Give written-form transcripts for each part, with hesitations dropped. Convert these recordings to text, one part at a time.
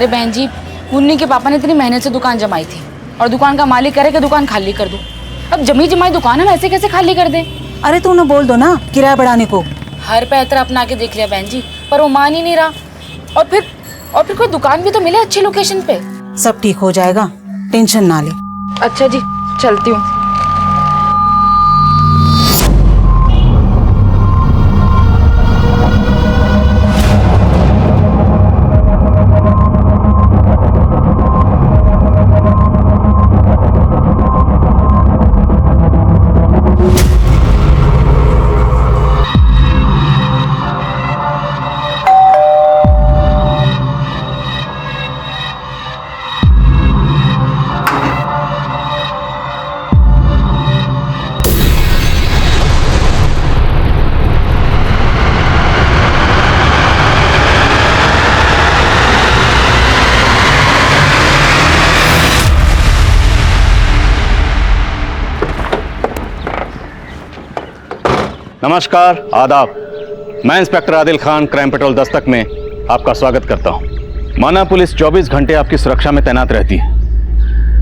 अरे बहन जी, मुन्नी के पापा ने इतनी मेहनत से दुकान जमाई थी और दुकान का मालिक करे कि दुकान खाली कर दो। अब जमी जमाई दुकान हम ऐसे कैसे खाली कर दें? अरे तू उन्हें बोल दो ना किराया बढ़ाने को। हर पैतरा अपना के देख लिया बहन जी, पर वो मान ही नहीं रहा। और फिर कोई दुकान भी तो मिले अच्छी लोकेशन पे। सब ठीक हो जाएगा, टेंशन ना ले। अच्छा जी, चलती हूँ। नमस्कार, आदाब। मैं inspector Adil Khan crime petrol Dastak में आपका स्वागत करता हूं। माना पुलिस 24 घंटे आपकी सुरक्षा में तैनात रहती है,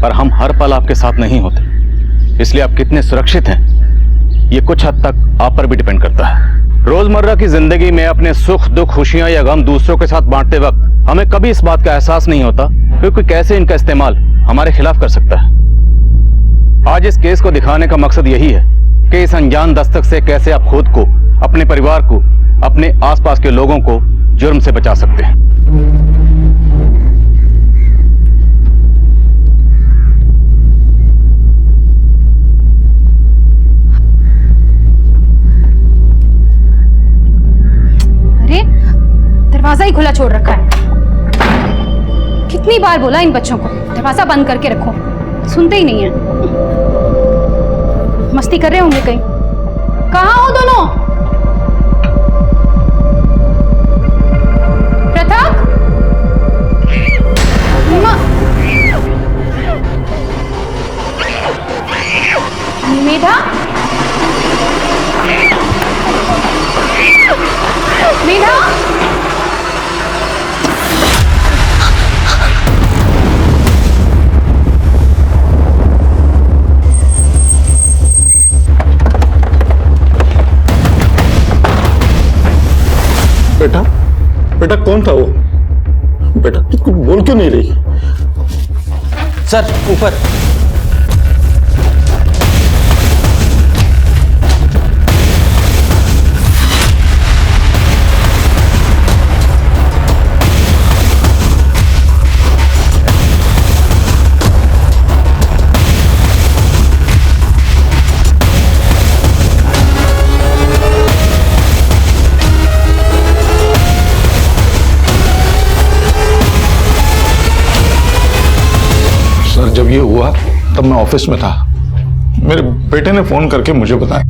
पर हम हर पल आपके साथ नहीं होते, इसलिए आप कितने सुरक्षित हैं ये कुछ हद तक आप पर भी डिपेंड करता है। रोजमर्रा की जिंदगी में अपने सुख दुख खुशियां या गम दूसरों के साथ बांटते वक्त हमें कभी इस बात का एहसास नहीं होता क्योंकि कैसे इनका इस्तेमाल हमारे खिलाफ कर सकता है। आज इस केस को दिखाने का मकसद यही है कि इस अनजान दस्तक से कैसे आप खुद को, अपने परिवार को, अपने आसपास के लोगों को जुर्म से बचा सकते हैं। अरे दरवाजा ही खुला छोड़ रखा है। कितनी बार बोला इन बच्चों को दरवाजा बंद करके रखो, सुनते ही नहीं है। मस्ती कर रहे होंगे कहीं। कहाँ हो दोनों? पृथक, निवेदा, मेधा, बेटा, बेटा कौन था वो? बेटा तू कुछ बोल क्यों नहीं रही? सर ऊपर। जब ये हुआ तब मैं ऑफिस में था। मेरे बेटे ने फोन करके मुझे बताया।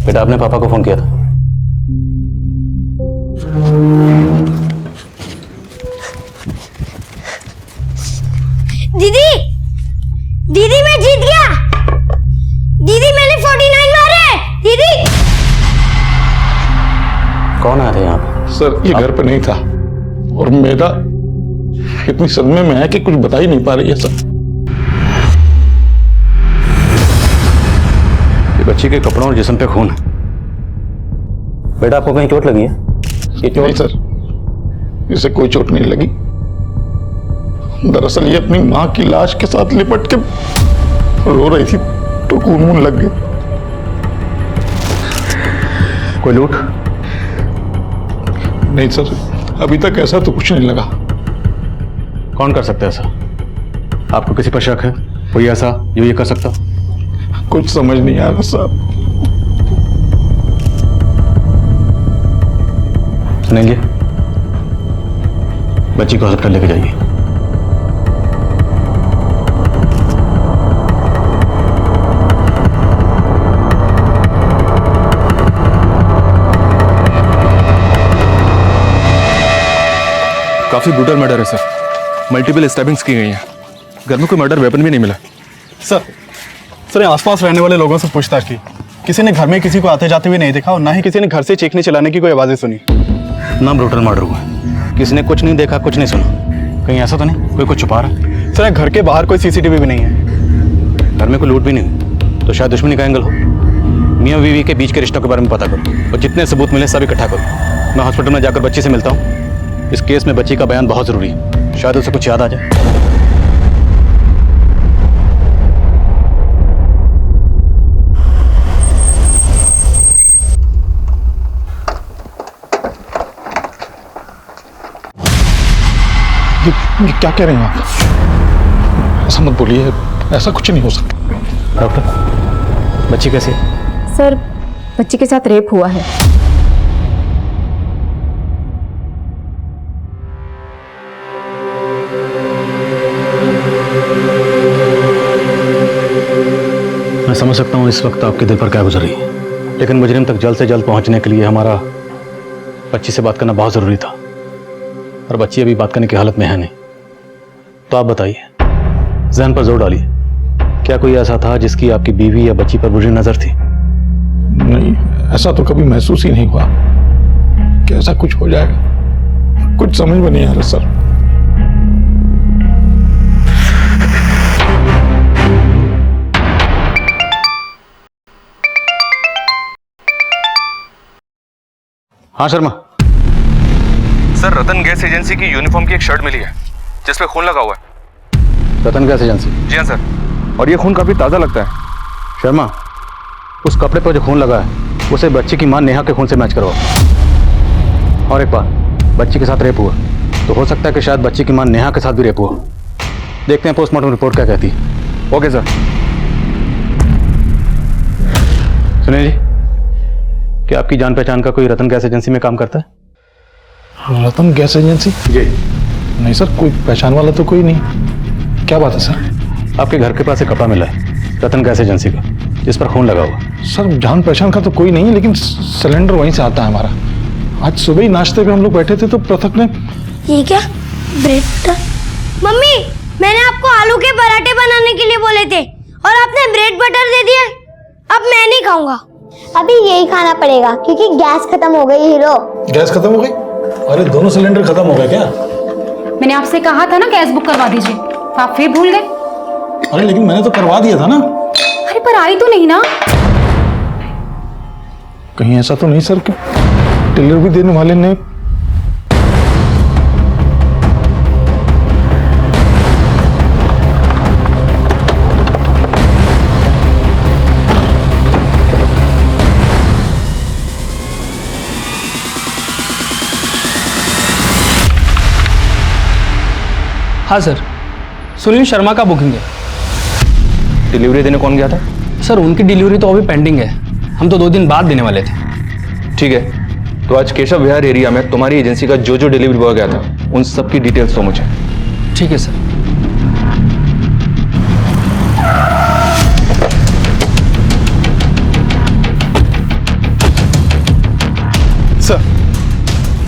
बेटा आपने पापा को फोन किया था? दीदी, दीदी मैं जीत गया। दीदी मैंने 49 मारे। दीदी। कौन आया था यहाँ पे? सर ये घर पे नहीं था और मेरा इतनी सदमे में है कि कुछ बता ही नहीं पा रही है सर। ये बच्ची के कपड़ों और जिस्म पे खून है। बेटा आपको कहीं चोट लगी है? ये नहीं सर, इसे कोई चोट नहीं लगी। दरअसल ये अपनी माँ की लाश के साथ लिपट के रो रही थी तो खून वून लग गई। कोई लूट? नहीं सर, अभी तक ऐसा तो कुछ नहीं लगा। कौन कर सकता है ऐसा? आपको किसी पर शक है? कोई ऐसा जो ये कर सकता? कुछ समझ नहीं आ रहा साहब। सुनेंगे, बच्ची को हॉस्पिटल लेके जाइए। काफी ब्रूटल मर्डर है सर। मल्टीपल स्टैबिंग्स की गई हैं। घर में कोई मर्डर वेपन भी नहीं मिला। सर आसपास रहने वाले लोगों से पूछताछ की, किसी ने घर में किसी को आते जाते हुए नहीं देखा और ना ही किसी ने घर से चीखने चिल्लाने की कोई आवाजें सुनी। कितना ब्रूटल मर्डर हुआ है। किसी ने कुछ नहीं देखा, कुछ नहीं सुना। कहीं ऐसा तो नहीं कोई कुछ छुपा रहा है? सर घर के बाहर कोई सीसीटीवी भी नहीं है। घर में कोई लूट भी नहीं हुई, तो शायद दुश्मनी का एंगल हो। मियाँ बीवी के बीच के रिश्तों के बारे में पता करो और जितने सबूत मिले सब इकट्ठा करो। मैं हॉस्पिटल में जाकर बच्ची से मिलता हूँ। इस केस में बच्ची का बयान बहुत जरूरी है, शायद उसे कुछ याद आ जाए। ये क्या कह रहे हैं आप? ऐसा मत बोलिए, ऐसा कुछ नहीं हो सकता। डॉक्टर, बच्ची कैसी है? सर बच्ची के साथ रेप हुआ है। मैं समझ सकता हूँ इस वक्त आपके दिल पर क्या गुजर रही है, लेकिन मुजरिम तक जल्द से जल्द पहुंचने के लिए हमारा बच्ची से बात करना बहुत जरूरी था और बच्ची अभी बात करने की हालत में है नहीं। तो आप बताइए, जहन पर जोर डालिए, क्या कोई ऐसा था जिसकी आपकी बीवी या बच्ची पर बुरी नजर थी? नहीं, ऐसा तो कभी महसूस ही नहीं हुआ कि ऐसा कुछ हो जाएगा। कुछ समझ में नहीं आ रहा सर। हाँ शर्मा। सर रतन गैस एजेंसी की यूनिफॉर्म की एक शर्ट मिली है जिसपे खून लगा हुआ है। रतन गैस एजेंसी? जी हाँ सर, और ये खून काफी ताज़ा लगता है। शर्मा, उस कपड़े पर जो खून लगा है उसे बच्ची की मां नेहा के खून से मैच करवाओ। और एक बात, बच्ची के साथ रेप हुआ तो हो सकता है कि शायद बच्ची की मां नेहा के साथ भी रेप हुआ। देखते हैं पोस्टमार्टम रिपोर्ट क्या कहती है। Okay sir. सुनिए जी, क्या आपकी जान पहचान का कोई रतन गैस एजेंसी में काम करता है? रतन गैस एजेंसी? जी। नहीं सर, कोई पहचान वाला तो कोई नहीं। क्या बात है सर? आपके घर के पास एक कपड़ा मिला है रतन गैस एजेंसी का, जिस पर खून लगा हुआ। सर जान पहचान का तो कोई नहीं है, लेकिन सिलेंडर वहीं से आता है हमारा। आज सुबह ही नाश्ते पे हम लोग बैठे थे तो पृथक ने। ये क्या? ब्रेड? मम्मी, मैंने आपको आलू के पराठे बनाने के लिए बोले थे और आपने ब्रेड बटर दे दिया। अब मैं नहीं खाऊंगा। अभी यही खाना पड़ेगा क्योंकि गैस खत्म हो गई। हीरो, गैस खत्म हो गई? अरे दोनों सिलेंडर खत्म हो गए क्या? मैंने आपसे कहा था ना गैस बुक करवा दीजिए, तो आप फिर भूल गए। अरे लेकिन मैंने तो करवा दिया था ना। अरे पर आई तो नहीं ना। कहीं ऐसा तो नहीं सर कि डिलीवरी देने वाले ने। हाँ सर, सुनील शर्मा का बुकिंग है। डिलीवरी देने कौन गया था? सर उनकी डिलीवरी तो अभी पेंडिंग है, हम तो 2 दिन बाद देने वाले थे। ठीक है, तो आज केशव विहार एरिया में तुम्हारी एजेंसी का जो डिलीवरी बॉय गया था उन सब की डिटेल्स दो मुझे। ठीक है सर।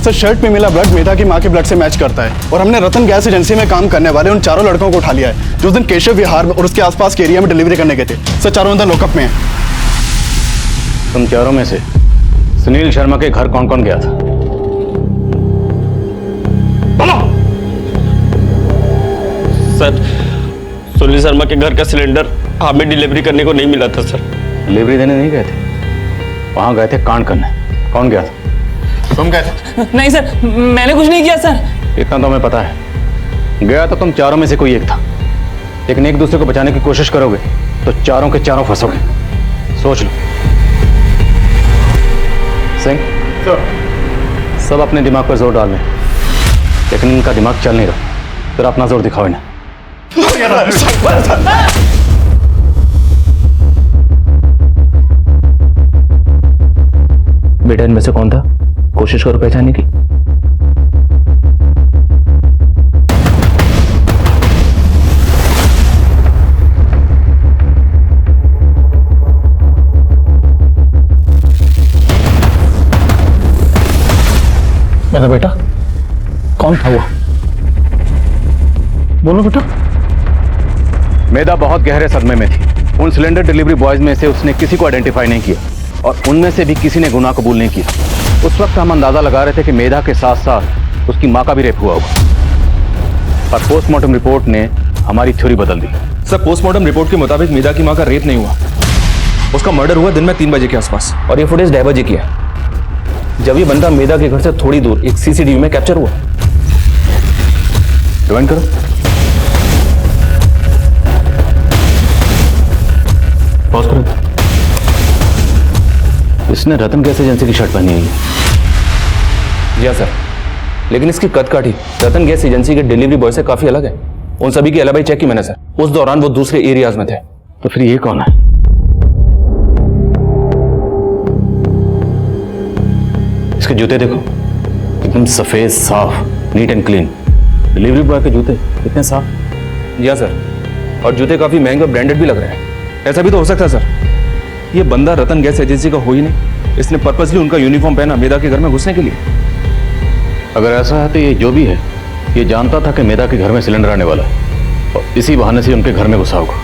सर शर्ट पे मिला ब्लड मेधा की मां के ब्लड से मैच करता है और हमने रतन गैस एजेंसी में काम करने वाले उन चारों लड़कों को उठा लिया है जो उस दिन केशव विहार और उसके आसपास के एरिया में डिलीवरी करने गए थे। सर चारों अंदर लॉकअप में हैं। तुम चारों में से सुनील शर्मा के घर कौन कौन गया था? सर सुनील शर्मा के घर का सिलेंडर हमें डिलीवरी करने को नहीं मिला था सर। डिलीवरी देने नहीं गए थे, वहां गए थे कांड करने। कौन गया था? तुम गए थे? नहीं सर, मैंने कुछ नहीं किया सर। इतना तो हमें पता है, गया तो तुम चारों में से कोई एक था, लेकिन एक दूसरे को बचाने की कोशिश करोगे तो चारों के चारों फंसोगे। सोच लो। सिंह, सब अपने दिमाग पर जोर डाल लें, लेकिन इनका दिमाग चल नहीं रहा। फिर अपना जोर दिखाओ इन्हें। बेटा इनमें से कौन था? कोशिश करो पहचानने की। मेरा बेटा कौन था वो? बोलो बेटा। मेधा बहुत गहरे सदमे में थी। उन सिलेंडर डिलीवरी बॉयज में से उसने किसी को आइडेंटिफाई नहीं किया और उनमें से भी किसी ने गुनाह कबूल नहीं किया। उस वक्त हम अंदाजा लगा रहे थे कि मेधा के साथ साथ उसकी मां का भी रेप हुआ होगा, पर पोस्टमार्टम रिपोर्ट ने हमारी थ्योरी बदल दी। सर, पोस्टमार्टम रिपोर्ट के मुताबिक मेधा की मां का रेप नहीं हुआ, उसका मर्डर हुआ दिन में 3 बजे के आसपास, और ये फुटेज ढाई बजे की है, जब ये बंदा मेधा के घर से थोड़ी दूर एक सीसीटीवी में कैप्चर हुआ। ज्वाइन करो। पॉज करो। इसने रतन गैस एजेंसी की शर्ट पहनी है। जी हाँ सर, लेकिन इसकी कद काठी रतन गैस एजेंसी के डिलीवरी बॉय से काफी अलग है। उन सभी की एलिबाई चेक की मैंने सर, उस दौरान वो दूसरे एरियाज में थे। तो फिर ये कौन है? इसके जूते देखो, एकदम सफेद, साफ, neat and clean. Delivery boy के जूते कितने साफ। जी हाँ सर, और जूते काफी महंगे और ब्रांडेड भी लग रहे हैं। ऐसा भी तो हो सकता है सर, ये बंदा रतन गैस एजेंसी का हो ही नहीं, इसने पर्पसली उनका यूनिफॉर्म पहना मेधा के घर में घुसने के लिए। अगर ऐसा है तो ये जो भी है, ये जानता था कि मेधा के घर में सिलेंडर आने वाला है और इसी बहाने से उनके घर में घुसा होगा।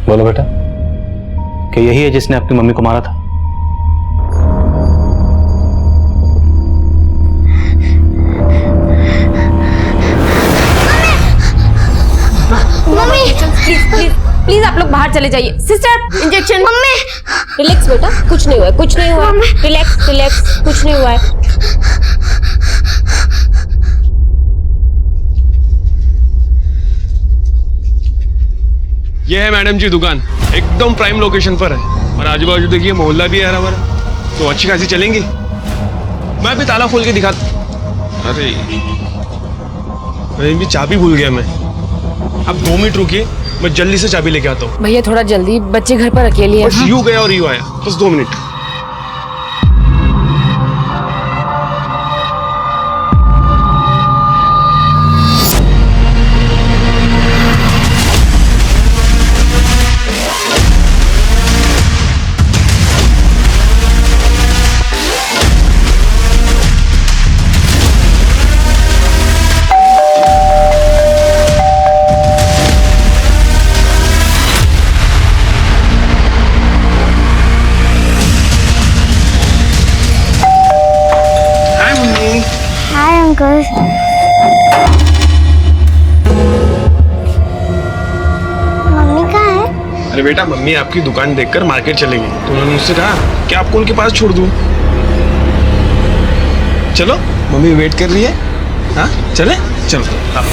बोलो बेटा, कि यही है जिसने आपकी मम्मी को मारा था? मम्मी प्लीज आप लोग बाहर चले जाइए। Sister injection. मम्मी रिलैक्स बेटा, कुछ नहीं हुआ है, कुछ नहीं हुआ है। रिलैक्स रिलैक्स, कुछ नहीं हुआ है। ये है मैडम जी दुकान, एकदम प्राइम लोकेशन पर है, और आजू बाजू देखिए मोहल्ला भी है हरा भरा, तो अच्छी खासी चलेंगी। मैं भी ताला खोल के दिखा। अरे भी चाबी भूल गया मैं। अब 2 मिनट रुकिए, मैं जल्दी से चाबी लेके आता हूँ। भैया थोड़ा जल्दी, बच्चे घर पर अकेले हैं। बस यूं गया और यूं आया, बस 2 मिनट। अंकल। मम्मी कहाँ है? अरे बेटा, मम्मी आपकी दुकान देखकर मार्केट चलेगी, तो उन्होंने मुझसे कहा कि आपको उनके पास छोड़ दूं। चलो, मम्मी वेट कर रही है। हाँ चले, चलो। हाँ।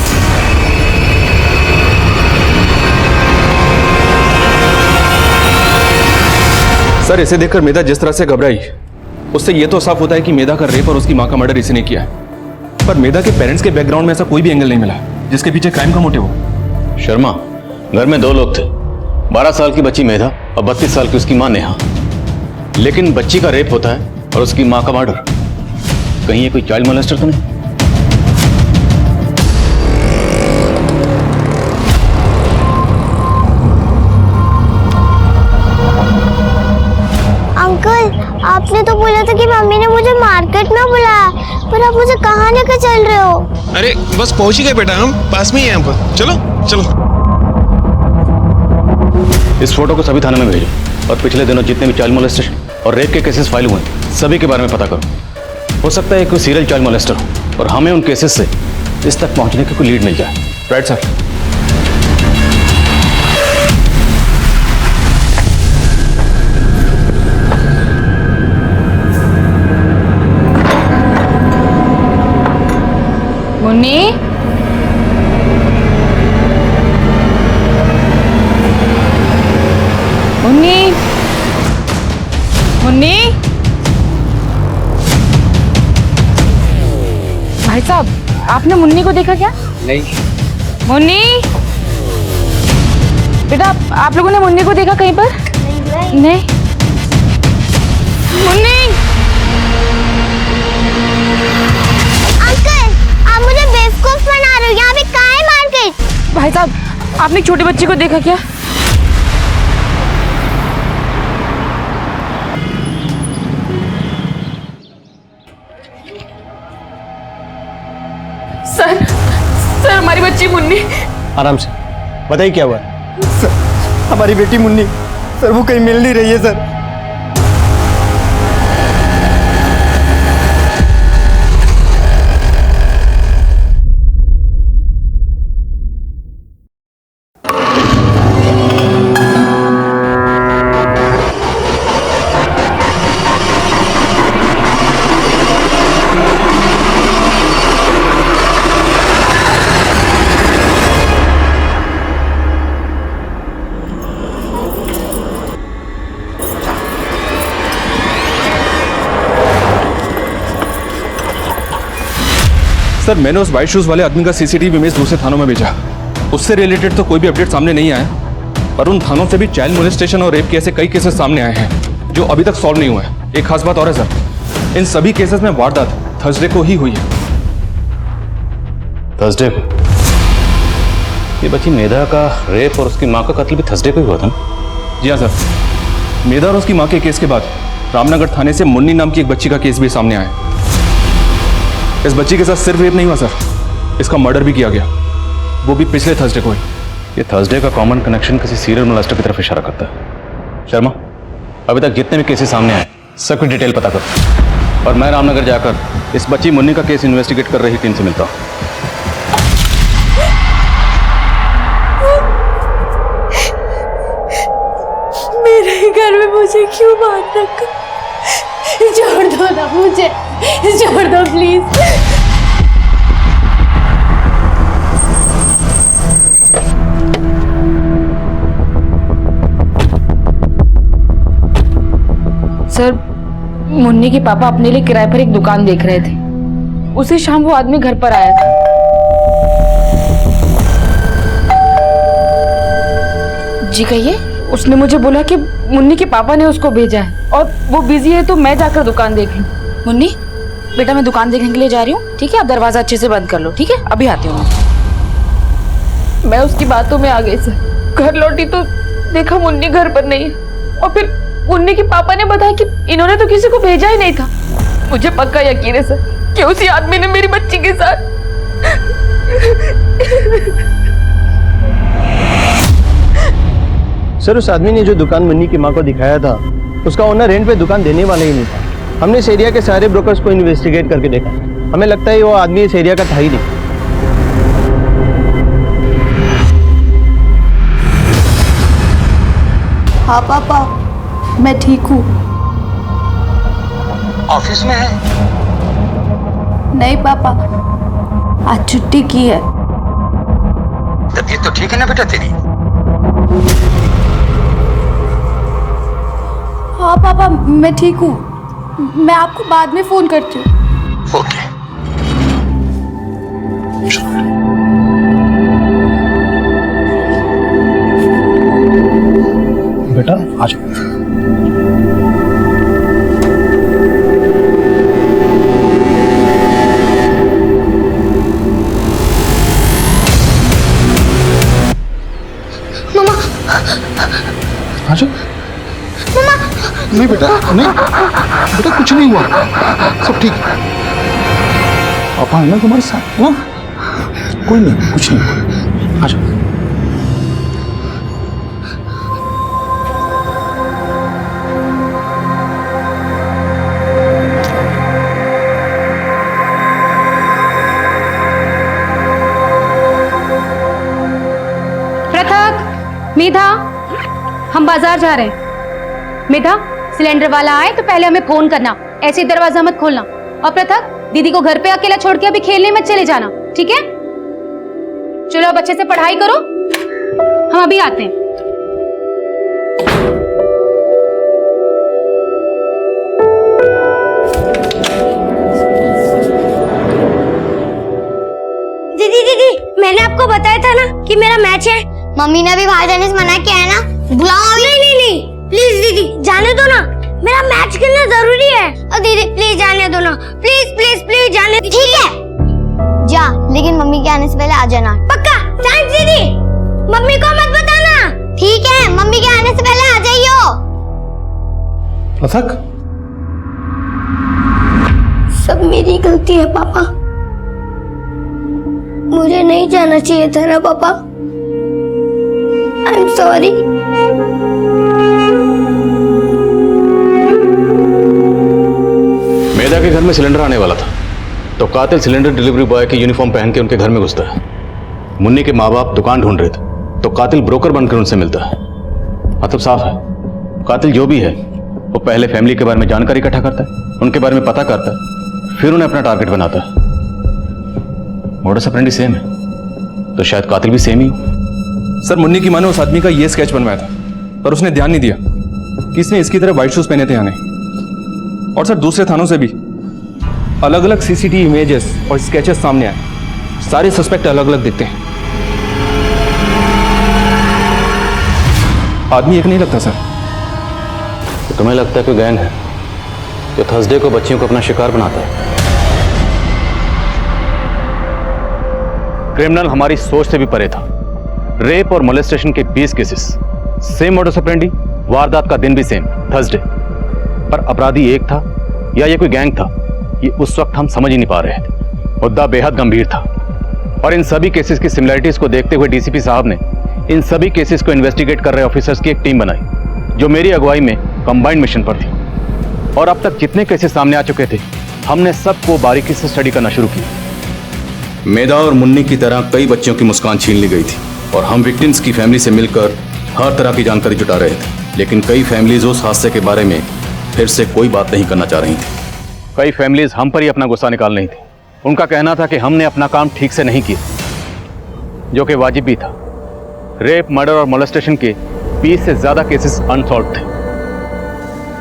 सर, इसे देखकर मेधा जिस तरह से घबराई, उससे यह तो साफ होता है कि मेधा का रेप और उसकी मां का मर्डर इसी ने किया है। पर मेधा के पेरेंट्स के बैकग्राउंड में ऐसा कोई भी एंगल नहीं मिला जिसके पीछे क्राइम का मोटिव हो। शर्मा, घर में 2 लोग थे, 12 साल की बच्ची मेधा और 32 साल की उसकी मां नेहा। लेकिन बच्ची का रेप होता है और उसकी मां का मर्डर। कहीं ये कोई चाइल्ड मोलेस्टर तो नहीं? अंकल, आपने तो बोला था कि मम्मी ने मुझे मार्केट में बुलाया, पर आप मुझे कहाँ लेकर चल रहे हो? अरे बस पहुंच ही गए बेटा, हम पास में ही हैं यहाँ पर। चलो चलो। इस फोटो को सभी थाने में भेजो और पिछले दिनों जितने भी चाइल्ड मोलेस्टेशन और रेप के केसेस फाइल हुए सभी के बारे में पता करो। हो सकता है कोई सीरियल चाइल्ड मोलेस्टर हो और हमें उन केसेस से इस तक पहुंचने की कोई लीड मिल जाए। Right sir. मुन्नी, मुन्नी, मुन्नी। भाई साहब, आपने मुन्नी को देखा क्या? नहीं। मुन्नी, बेटा आप लोगों ने मुन्नी को देखा कहीं पर? नहीं। मुन्नी! अंकल, आप मुझे बेवकूफ बना रहे हो। यहाँ पे कहाँ है मार्केट? भाई साहब आपने एक छोटी बच्ची को देखा क्या? सर हमारी बच्ची मुन्नी। आराम से बताइए क्या हुआ? सर हमारी बेटी मुन्नी, सर वो कहीं मिल नहीं रही है सर। सर मैंने उस वाइट शूज वाले आदमी का सीसीटीवी इमेज दूसरे थानों में भेजा। उससे रिलेटेड तो कोई भी अपडेट सामने नहीं आया, पर उन थानों से भी चाइल्ड मोलेस्टेशन और रेप के ऐसे कई केसेस सामने आए हैं जो अभी तक सॉल्व नहीं हुए हैं। एक खास बात और है सर, इन सभी केसेस में वारदात थर्सडे को ही हुई है। थर्सडे को? ये बच्ची मेधा का रेप और उसकी माँ का कत्ल भी थर्सडे को ही हुआ था ना? जी हाँ सर, मेधा और उसकी माँ के केस के बाद रामनगर थाने से मुन्नी नाम की एक बच्ची का केस भी सामने आया। इस बच्ची के साथ सिर्फ रेप नहीं हुआ सर, इसका मर्डर भी किया गया, वो भी पिछले थर्सडे को ही। ये थर्सडे का कॉमन कनेक्शन किसी सीरियल मोलेस्टर की तरफ इशारा करता है। शर्मा, अभी तक जितने भी केसेस सामने आए सब की डिटेल पता करो, और मैं रामनगर जाकर इस बच्ची मुन्नी का केस इन्वेस्टिगेट कर रही टीम से मिलता हूँ। मेरे घर में मुझे क्यों बांध रखा? छोड़ दो ना मुझे, छोड़ दो प्लीज। सर मुन्नी के पापा अपने लिए किराए पर एक दुकान देख रहे थे। उसी शाम वो आदमी घर पर आया था। जी कहिए। उसने मुझे बोला कि मुन्नी के पापा ने उसको भेजा है और वो बिजी है तो मैं जाकर दुकान देख लूं। मुन्नी बेटा मैं दुकान देखने के लिए जा रही हूँ, ठीक है? आप दरवाजा अच्छे से बंद कर लो, ठीक है? अभी आती हूँ मैं उसकी बातों में आ गई सर। घर लौटी तो देखा मुन्नी घर पर नहीं है, और फिर मुन्नी के पापा ने बताया कि इन्होंने तो किसी को भेजा ही नहीं था। मुझे पक्का यकीन है सर कि उसी आदमी ने मेरी बच्ची के साथ। सर उस आदमी ने जो दुकान मुन्नी की माँ को दिखाया था, उसका ओनर रेंट पे दुकान देने वाला ही नहीं था। हमने इस एरिया के सारे ब्रोकर्स को इन्वेस्टिगेट करके देखा, हमें लगता है वो आदमी इस एरिया का था ही नहीं। हाँ पापा मैं ठीक हूँ। ऑफिस में है? नहीं पापा, आज छुट्टी की है। तबीयत तो ठीक है ना बेटा तेरी? हाँ पापा मैं ठीक हूँ, मैं आपको बाद में फोन करती हूँ। ओके। बेटा आ जाओ। आ जाओ। नहीं बेटा नहीं, बेटा कुछ नहीं हुआ, सब ठीक है। पापा है ना तुम्हारे साथ ना, कोई नहीं, कुछ नहीं हुआ। आ जाओ। पृथक, मेधा, हम बाजार जा रहे हैं। मेधा, सिलेंडर वाला आए तो पहले हमें फोन करना, ऐसे ही दरवाजा मत खोलना। और पृथक, दीदी को घर पे अकेला छोड़ के अभी खेलने मत चले जाना, ठीक है? चलो अब अच्छे से पढ़ाई करो, हम अभी आते हैं। दीदी दीदी, मैंने आपको बताया था ना कि मेरा मैच है, मम्मी ने भी बाहर जाने से मना किया है ना, बुलाओ अभी। नहीं नहीं नहीं, प्लीज दीदी जाने दो ना, मेरा मैच खेलना जरूरी है। और दीदी प्लीज जाने दो ना, प्लीज प्लीज प्लीज जाने। ठीक है जा, लेकिन मम्मी के आने से पहले आ जाना। पक्का? थैंक्स दीदी, मम्मी को मत बताना। ठीक है, मम्मी के आने से पहले आ जाइयो। अथक, सब मेरी गलती है पापा, मुझे नहीं जाना चाहिए था ना पापा। I am sorry. मेधा के घर में सिलेंडर आने वाला था तो कातिल सिलेंडर डिलीवरी बॉय की यूनिफॉर्म पहन के उनके घर में घुसता है। मुन्नी के माँ बाप दुकान ढूंढ रहे थे तो कातिल ब्रोकर बनकर उनसे मिलता है। मतलब साफ है, कातिल जो भी है वो पहले फैमिली के बारे में जानकारी इकट्ठा करता है, उनके बारे में पता करता है, फिर उन्हें अपना टारगेट बनाता है। मोडस ऑपरेंडी सेम है तो शायद कातिल भी सेम ही हो। सर मुन्नी की माँ ने उस आदमी का ये स्केच बनवाया था पर उसने ध्यान नहीं दिया कि इसने इसकी तरह व्हाइट शूज पहने थे यानी। और सर दूसरे थानों से भी अलग अलग सीसीटीवी इमेजेस और स्केचेस सामने आए, सारे सस्पेक्ट अलग अलग दिखते हैं। आदमी एक नहीं लगता सर। तो तुम्हें लगता है कोई गैंग है जो थर्सडे को बच्चियों को अपना शिकार बनाता है? क्रिमिनल हमारी सोच से भी परे था। रेप और मोलेस्टेशन के 20 केसेस, सेम मोडस ऑपरेंडी, वारदात का दिन भी सेम, थर्सडे। पर अपराधी एक था या ये कोई गैंग था, ये उस वक्त हम समझ ही नहीं पा रहे थे। मुद्दा बेहद गंभीर था और इन सभी केसेस की सिमिलरिटीज को देखते हुए डीसीपी साहब ने इन सभी केसेस को इन्वेस्टिगेट कर रहे ऑफिसर्स की एक टीम बनाई जो मेरी अगुवाई में कंबाइंड मिशन पर थी। और अब तक जितने केसेस सामने आ चुके थे हमने सबको बारीकी से स्टडी करना शुरू किया। मेधा और मुन्नी की तरह कई बच्चों की मुस्कान छीन ली गई थी और हम विक्टिम्स की फैमिली से मिलकर हर तरह की जानकारी जुटा रहे थे। लेकिन कई फैमिलीज उस हादसे के बारे में फिर से कोई बात नहीं करना चाह रही थी। कई फैमिलीज हम पर ही अपना गुस्सा निकाल रही थी। उनका कहना था कि हमने अपना काम ठीक से नहीं किया, जो कि वाजिब भी था। रेप, मर्डर और मोलेस्टेशन के 20 से ज्यादा केसेस अनसॉल्व थे।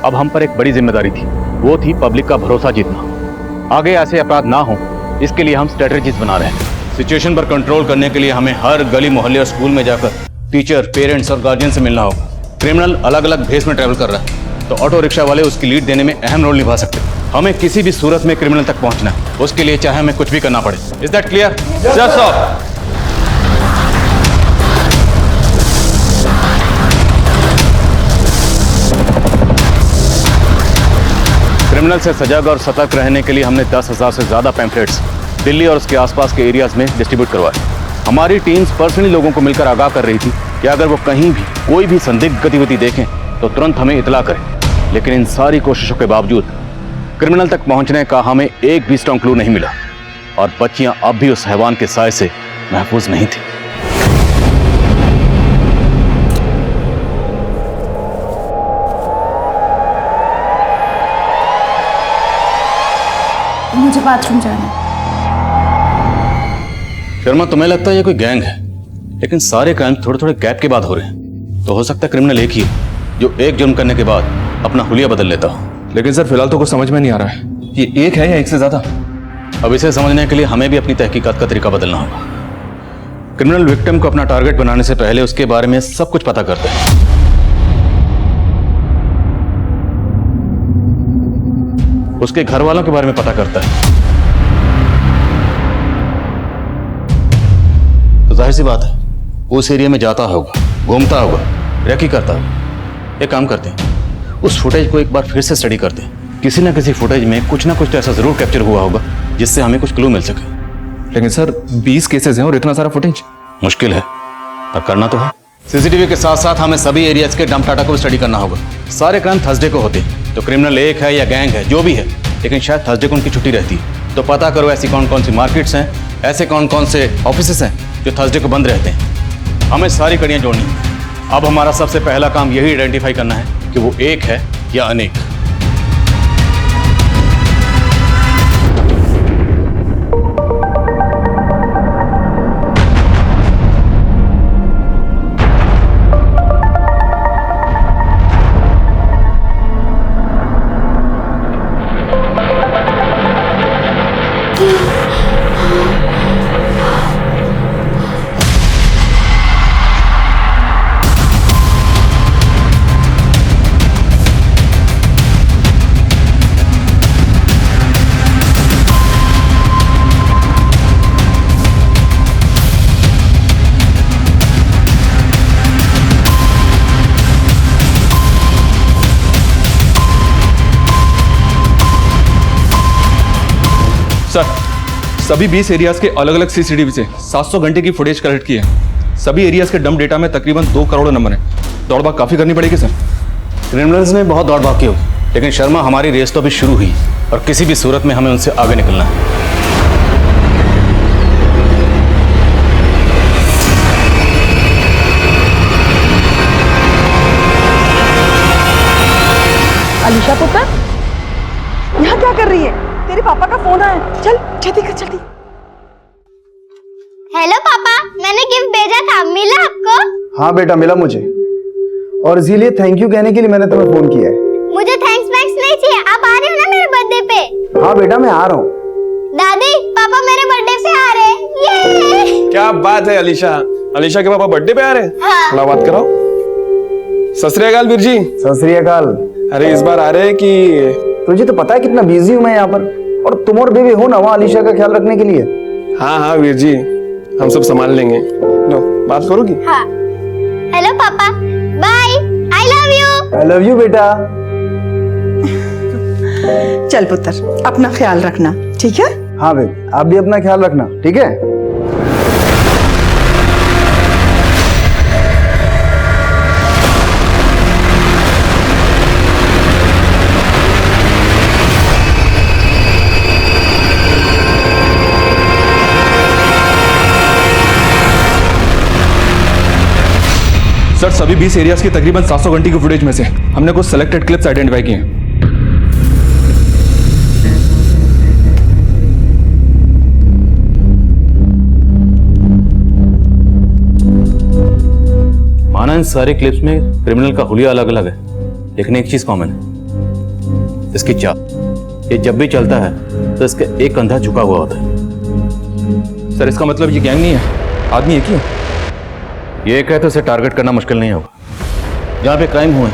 अब हम पर एक बड़ी जिम्मेदारी थी, वो थी पब्लिक का भरोसा जीतना। आगे ऐसे अपराध ना हो इसके लिए हम स्ट्रेटजीज बना रहे हैं। सिचुएशन पर कंट्रोल करने के लिए हमें हर गली मोहल्ले और स्कूल में जाकर टीचर, पेरेंट्स और गार्जियन से मिलना होगा। क्रिमिनल अलग अलग भेस में ट्रैवल कर रहा है तो ऑटो रिक्शा वाले उसकी लीड देने में अहम रोल निभा सकते हैं। हमें किसी भी सूरत में क्रिमिनल तक पहुंचना है, उसके लिए चाहे हमें कुछ भी करना पड़े। Is that clear? Yes sir. Criminal से सजग और सतर्क रहने के लिए हमने 10,000 से ज्यादा पैम्फलेट्स दिल्ली और उसके आसपास के एरियाज में डिस्ट्रीब्यूट करवाए। हमारी टीम्स पर्सनली लोगों को मिलकर आगाह कर रही थी कि अगर वो कहीं भी कोई भी संदिग्ध गतिविधि देखें तो तुरंत हमें इतला करें। लेकिन इन सारी कोशिशों के बावजूद क्रिमिनल तक पहुंचने का हमें एक भी स्ट्रॉन्ग क्लू नहीं मिला और बच्चियां अब भी उस हैवान के साए से महफूज नहीं थी। मुझे बाथरूम जाना है। शर्मा, तुम्हें लगता है ये कोई गैंग है, लेकिन सारे क्राइम थोड़े थोड़े गैप के बाद हो रहे हैं। तो हो सकता है क्रिमिनल एक ही है जो एक जुर्म करने के बाद अपना हुलिया बदल लेता हो। लेकिन सर फिलहाल तो कुछ समझ में नहीं आ रहा है, ये एक है या एक से ज्यादा? अब इसे समझने के लिए हमें भी अपनी तहकीकात का तरीका बदलना होगा। क्रिमिनल विक्टिम को अपना टारगेट बनाने से पहले उसके बारे में सब कुछ पता करते हैं। उसके घर वालों के बारे में पता करता है। तो जाहिर सी बात है उस एरिया में जाता होगा, घूमता होगा, रेकी करता होगा। एक काम करते हैं, उस फुटेज को एक बार फिर से स्टडी करते हैं। किसी ना किसी फुटेज में कुछ ना कुछ तो ऐसा जरूर कैप्चर हुआ होगा जिससे हमें कुछ क्लू मिल सके। लेकिन सर 20 केसेस हैं और इतना सारा फुटेज मुश्किल है, पर करना तो है। सीसीटीवी के साथ साथ हमें सभी एरियाज के डंप डाटा को स्टडी करना होगा। सारे क्राइम थर्सडे को होते हैं, तो क्रिमिनल एक है या गैंग है जो भी है, लेकिन शायद थर्सडे को उनकी छुट्टी रहती है। तो पता करो ऐसी कौन कौन सी मार्केट्स हैं, ऐसे कौन कौन से ऑफिसेस हैं जो थर्सडे को बंद रहते हैं। हमें सारी कड़ियाँ जोड़नी है। अब हमारा सबसे पहला काम यही आइडेंटिफाई करना है कि वो एक है या अनेक। सर, सभी 20 एरियाज के अलग अलग सीसीटीवी से 700 घंटे की फुटेज कलेक्ट की है। सभी एरियाज के डंप डेटा में तकरीबन 2 करोड़ नंबर है। दौड़भाग काफी करनी पड़ेगी सर। क्रिमिनल्स ने बहुत दौड़भाग की होगी, लेकिन शर्मा हमारी रेस तो अभी शुरू हुई और किसी भी सूरत में हमें उनसे आगे निकलना है। अलीशा पुत्र, यहाँ क्या कर रही है? तेरे पापा का फोन आया, चल जल्दी कर जल्दी। हेलो पापा, मैंने गिफ्ट भेजा था, मिला आपको? हाँ बेटा, मिला मुझे, और इसीलिए थैंक यू कहने के लिए मैंने तुम्हें फोन किया है। मुझे थैंक्स वैंक्स नहीं चाहिए, आप आ रहे हो ना मेरे बर्थडे पे? हाँ बेटा, मैं आ रहा हूँ। दादी, पापा मेरे बर्थडे पे आ रहे हैं। ये क्या बात है अलीशा, अलीशा के पापा बर्थडे पे आ रहे हैं? हाँ। थोड़ा बात कराओ। सत श्री अकाल वीर जी। सत श्री अकाल। अरे इस बार आ रहे हैं कि तुझे तो पता है कितना बिजी हूँ मैं यहाँ पर, और तुम और बेबी हो ना वहाँ अलीशा का ख्याल रखने के लिए। हाँ हाँ वीर जी, हम सब संभाल लेंगे। लो, बात करोगी? हाँ। Hello papa, bye, I love you. I love you बेटा। चल पुत्र, अपना ख्याल रखना, ठीक है? हाँ बेबी, आप भी अपना ख्याल रखना, ठीक है? सर, सभी 20 एरियाज की तकरीबन 700 घंटे की फुटेज में से हमने कुछ सिलेक्टेड क्लिप्स आइडेंटिफाई किए हैं। माना इन सारे क्लिप्स में क्रिमिनल का हुलिया अलग अलग है, लेकिन एक चीज कॉमन है, इसकी चाल। ये जब भी चलता है तो इसका एक कंधा झुका हुआ होता है। सर, इसका मतलब ये गैंग नहीं है, आदमी एक ही है। ये कहे तो इसे टारगेट करना मुश्किल नहीं होगा। जहाँ पे क्राइम हुए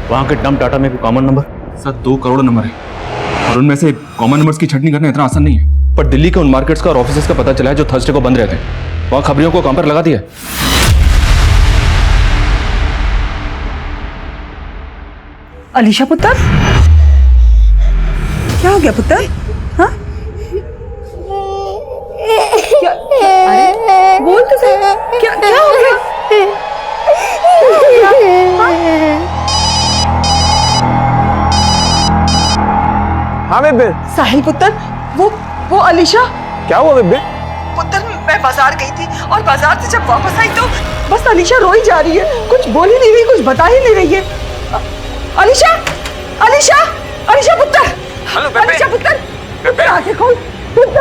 वहाँ के डंप डाटा में भी common number. Sir, 2 crore number है और उनमें से कॉमन नंबर्स की छटनी करना इतना आसान नहीं है। पर दिल्ली के उन मार्केट्स का और ऑफिसेस का पता चला है जो थर्सडे को बंद रहते हैं। वहाँ खबरियों को काम पर लगा दिया। अलीशा पुत्र, क्या हो गया पुत्र? हाँ? क्या? अरे बोल तो सही, क्या क्या हो गया? हाँ बेबे। साहिल पुत्र, वो अलीशा। क्या हुआ बेबे? पुत्र, मैं बाजार गई थी और बाजार से जब वापस आई तो बस अलीशा रोई जा रही है, कुछ बोल ही नहीं रही, कुछ बता ही नहीं रही है। अलीशा, अलीशा, अलीशा पुत्र, हेलो बेबे। अलीशा पुत्र, बेबे आंखें खोल पुत्र।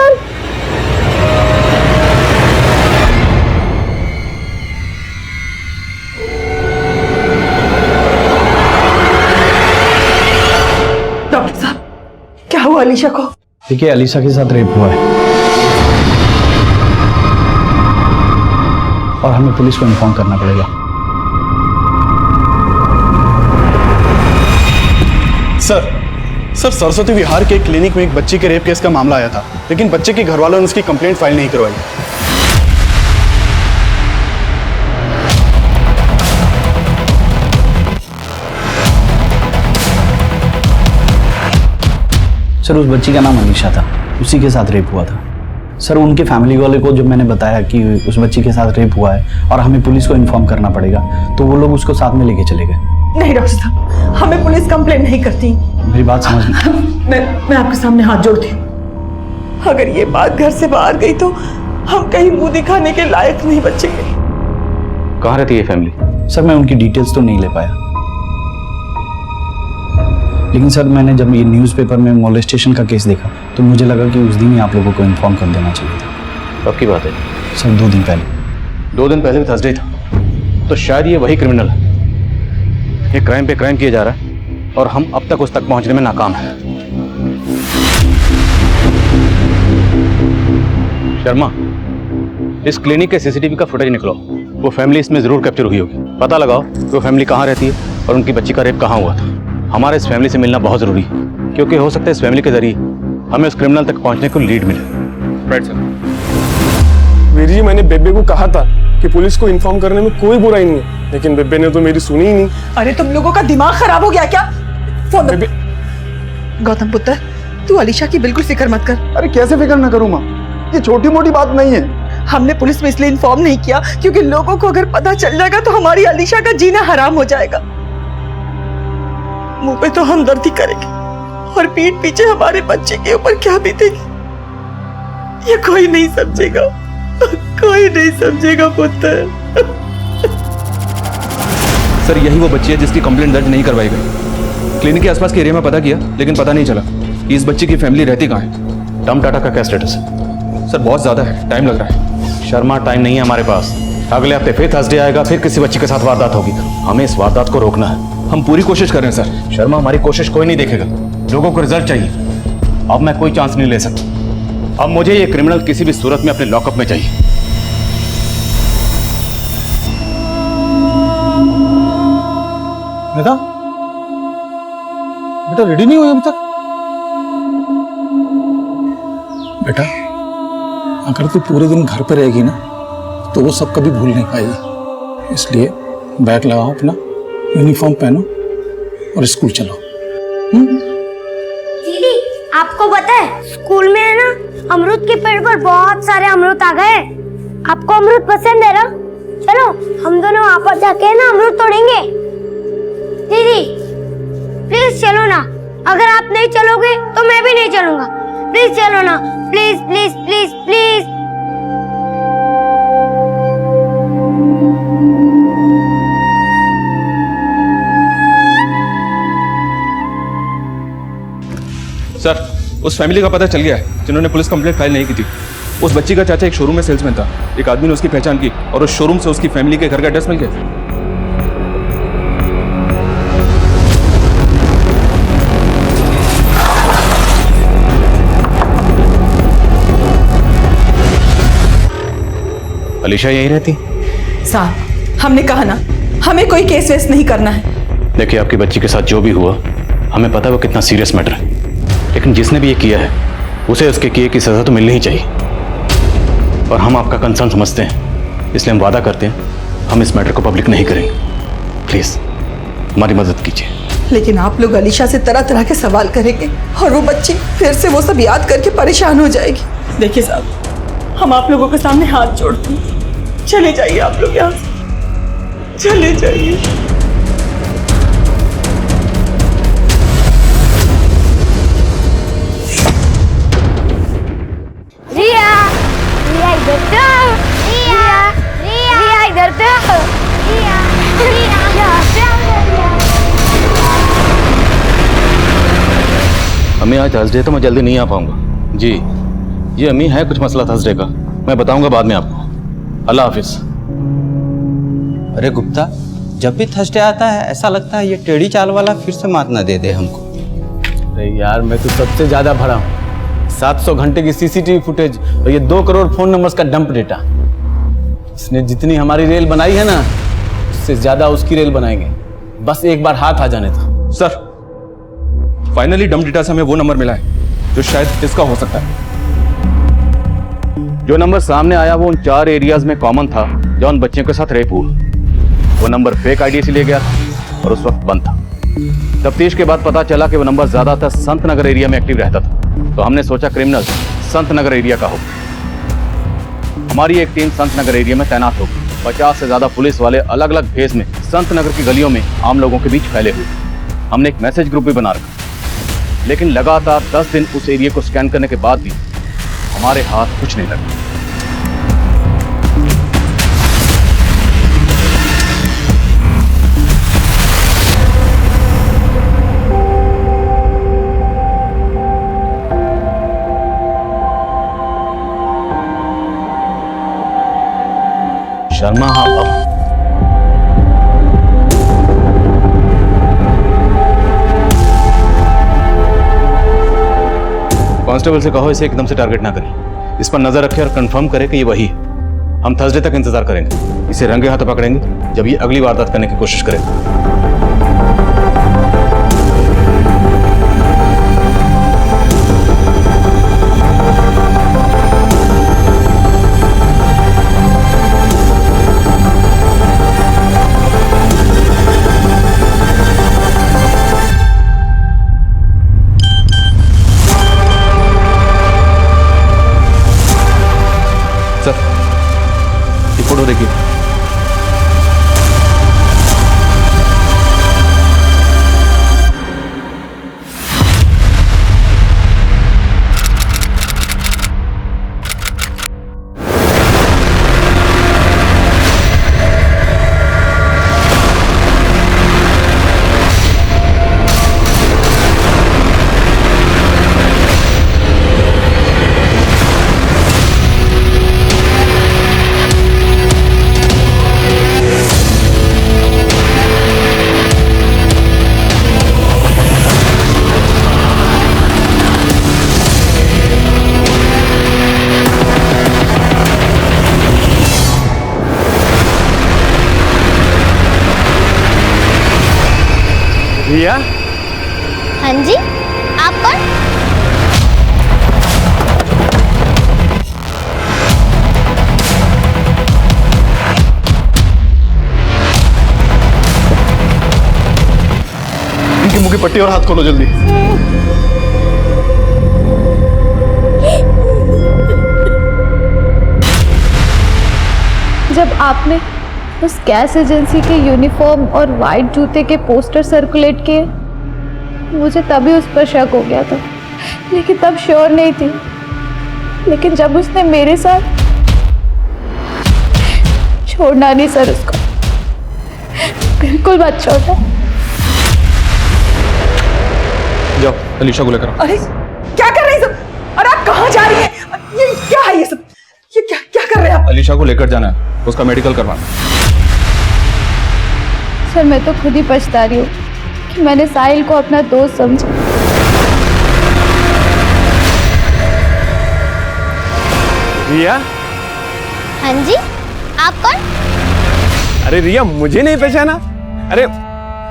डॉक्टर साहब, क्या हुआ अलीशा को? देखिए, अलीशा के साथ रेप हुआ है और हमें पुलिस को इन्फॉर्म करना पड़ेगा। सर सरस्वती विहार के क्लिनिक में एक बच्ची के रेप केस का मामला आया था, लेकिन बच्चे के घर वालों ने उसकी कंप्लेंट फाइल नहीं करवाई। सर, उस बच्ची का नाम अनीशा था, उसी के साथ रेप हुआ था। सर, उनके फैमिली वाले को जब मैंने बताया कि उस बच्ची के साथ रेप हुआ है और हमें पुलिस को इन्फॉर्म करना पड़ेगा, तो वो लोग उसको साथ में लेके चले गए। नहीं डॉक्टर साहब, हमें पुलिस कंप्लेंट नहीं करती। मेरी बात समझ मैं आपके सामने हाथ जोड़ती हूँ। अगर ये बात घर से बाहर गई तो हम कहीं मुंह दिखाने के लायक नहीं बचेंगे। कहाँ रहती है फैमिली? सर, मैं उनकी डिटेल्स तो नहीं ले पाया, लेकिन सर मैंने जब ये न्यूज़पेपर में मोलेस्टेशन का केस देखा तो मुझे लगा कि उस दिन ही आप लोगों को इन्फॉर्म कर देना चाहिए था। कब की बात है? सर, 2 दिन पहले। 2 दिन पहले भी थर्सडे था, तो शायद ये वही क्रिमिनल है। ये क्राइम पे क्राइम किया जा रहा है और हम अब तक उस तक पहुंचने में नाकाम हैं। शर्मा, इस क्लिनिक के सीसीटीवी का फुटेज निकलो। वो फैमिली इसमें जरूर कैप्चर हुई होगी। पता लगाओ कि वो फैमिली कहाँ रहती है और उनकी बच्ची का रेप कहाँ हुआ था। हमारे इस फैमिली से मिलना बहुत जरूरी है, क्योंकि हो सकता है इस फैमिली के जरिए हमें उस क्रिमिनल तक पहुंचने को लीड मिले। Right sir. वीर जी, मैंने बेबे को कहा था कि पुलिस को इन्फॉर्म करने में कोई बुराई नहीं है, लेकिन बेबे ने तो मेरी सुनी ही नहीं। अरे तुम लोगों का दिमाग खराब हो गया क्या? फोन बेबे। गौतम पुत्र, तू अलीशा की बिल्कुल फिक्र मत कर। अरे कैसे फिक्र ना करूं माँ, ये छोटी मोटी बात नहीं है। हमने पुलिस में इसलिए इन्फॉर्म नहीं किया क्योंकि लोगों को अगर पता चल जाएगा तो हमारी अलीशा का जीना हराम हो जाएगा। मुंह पे तो हमदर्दी करेंगे और पीठ पीछे हमारे बच्चे के ऊपर क्या बीतेगी ये कोई नहीं समझेगा, कोई नहीं समझेगा पुत्र। सर यही वो बच्ची है जिसकी कंप्लेंट दर्ज नहीं करवाई गई। क्लिनिक के आसपास के एरिया में पता किया लेकिन पता नहीं चला कि इस बच्ची की फैमिली रहती कहाँ है। टम टाटा का क्या स्टेटस है? सर बहुत ज्यादा है, टाइम लग रहा है। शर्मा टाइम नहीं है हमारे पास। अगले हफ्ते फिर थर्सडे आएगा, फिर किसी बच्ची के साथ वारदात होगी। हमें इस वारदात को रोकना है। हम पूरी कोशिश कर रहे हैं सर। शर्मा हमारी कोशिश कोई नहीं देखेगा, लोगों को रिजल्ट चाहिए। अब मैं कोई चांस नहीं ले सकता। अब मुझे ये क्रिमिनल किसी भी सूरत में अपने लॉकअप में चाहिए। बेटा बेटा रेडी नहीं हुई अभी तक? बेटा अगर तू पूरे दिन घर पे रहेगी ना तो वो सब कभी भूल नहीं पाएगी, इसलिए बैग लगाओ अपना, यूनिफॉर्म पहनो और स्कूल चलो। दीदी आपको पता है स्कूल में है ना अमरूद के पेड़ पर बहुत सारे अमरूद आ गए। आपको अमरूद पसंद है ना? चलो हम दोनों वहाँ पर जाके ना अमरूद तोड़ेंगे। दीदी प्लीज चलो ना, अगर आप नहीं चलोगे तो मैं भी नहीं चलूंगा। प्लीज चलो ना, please please please please. Sir उस फैमिली का पता चल गया है जिन्होंने पुलिस कंप्लेंट फाइल नहीं की थी। उस बच्ची का चाचा एक शोरूम में सेल्समैन था। एक आदमी ने उसकी पहचान की और उस शोरूम से उसकी फैमिली के घर का एड्रेस मिल गया। अलीशा यहीं रहती? साहब हमने कहा ना हमें कोई केस वेस नहीं करना है। देखिए आपकी बच्ची के साथ जो भी हुआ हमें पता है वो कितना सीरियस मैटर है, लेकिन जिसने भी ये किया है उसे उसके किए की सजा तो मिलनी ही चाहिए। और हम आपका कंसर्न समझते हैं, इसलिए हम वादा करते हैं हम इस मैटर को पब्लिक नहीं करेंगे। प्लीज हमारी मदद कीजिए। लेकिन आप लोग अलीशा से तरह तरह के सवाल करेंगे और वो बच्ची फिर से वो सब याद करके परेशान हो जाएगी। देखिए साहब हम आप लोगों के सामने हाथ जोड़ते हैं, चले जाइए आप लोग यहाँ से, चले जाइए। रिया रिया इधर तो, रिया रिया इधर तो, रिया रिया अम्मी आज थर्सडे तो मैं जल्दी नहीं आ पाऊंगा। जी ये अम्मी है कुछ मसला थर्सडे का, मैं बताऊंगा बाद में आपको। अल्लाह हाफिज। अरे गुप्ता जब भी थर्सडे आता है ऐसा लगता है ये टेढ़ी चाल वाला फिर से मात ना दे दे हमको। अरे यार मैं तो सबसे ज्यादा भरा हूँ। 700 घंटे की सीसीटीवी फुटेज और ये 2 करोड़ फोन नंबर्स का डंप डेटा। उसने जितनी हमारी रेल बनाई है ना उससे ज्यादा उसकी रेल बनाएंगे, बस एक बार हाथ आ जाने दो। सर फाइनली डंप डेटा से हमें वो नंबर मिला है जो शायद इसका हो सकता है। जो नंबर सामने आया वो उन 4 एरियाज में कॉमन था जो उन बच्चियों के साथ रेप हुआ। वो नंबर फेक आईडी से ले गया और उस वक्त बंद था। तफ्तीश के बाद पता चला कि वो नंबर ज्यादातर संत नगर एरिया में एक्टिव रहता था, तो हमने सोचा क्रिमिनल संत नगर एरिया का हो। हमारी एक टीम संत नगर एरिया में तैनात हो गई। 50 से ज्यादा पुलिस वाले अलग अलग भेस में संत नगर की गलियों में आम लोगों के बीच फैले हुए। हमने एक मैसेज ग्रुप भी बना रखा, लेकिन लगातार 10 दिन उस एरिया को स्कैन करने के बाद भी हमारे हाथ कुछ नहीं लगा। शर्मा हाँ कांस्टेबल से कहो इसे एकदम से टारगेट ना करें, इस पर नजर रखे और कंफर्म करे कि ये वही है। हम थर्सडे तक इंतजार करेंगे, इसे रंगे हाथ पकड़ेंगे जब ये अगली वारदात करने की कोशिश करेगा। रिया? हाँ जी, आप कौन? इनके मुंह की पट्टी और हाथ खोलो जल्दी। जब आपने उस गैस एजेंसी के यूनिफॉर्म और वाइट जूते के पोस्टर सर्कुलेट किए, मुझे तभी उस पर शक हो गया था, लेकिन तब श्योर नहीं थी। लेकिन जब उसने मेरे साथ, छोड़ना नहीं सर उसको, बिल्कुल मत छोड़ना। जाओ अलीशा को लेकर आओ। अरे क्या कर रहे हैं सब? अरे आप कहाँ जा रही हैं? ये क्या है ये सब? ये क्या क्या कर रहे हैं आप? अलीशा को लेकर जाना है, उसका मेडिकल करवाना। सर मैं तो खुद ही पछता रही हूँ कि मैंने साहिल को अपना दोस्त समझा। रिया? हाँ जी, आप कौन? अरे रिया, मुझे नहीं पहचाना? अरे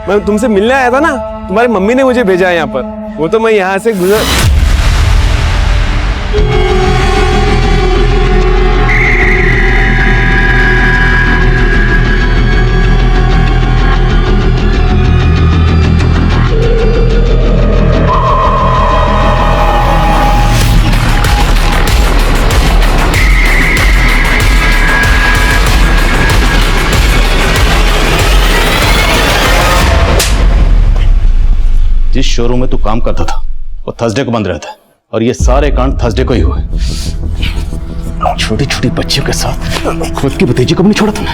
मैं तुमसे मिलने आया था ना, तुम्हारी मम्मी ने मुझे भेजा है यहाँ पर। वो तो मैं यहाँ से गुजर। जिस शोरूम में तू काम करता था वो थर्सडे को बंद रहता है, और ये सारे कांड थर्सडे को ही हुए। छोटी छोटी बच्चियों के साथ खुद की भतीजी को भी नहीं छोड़ा तूने।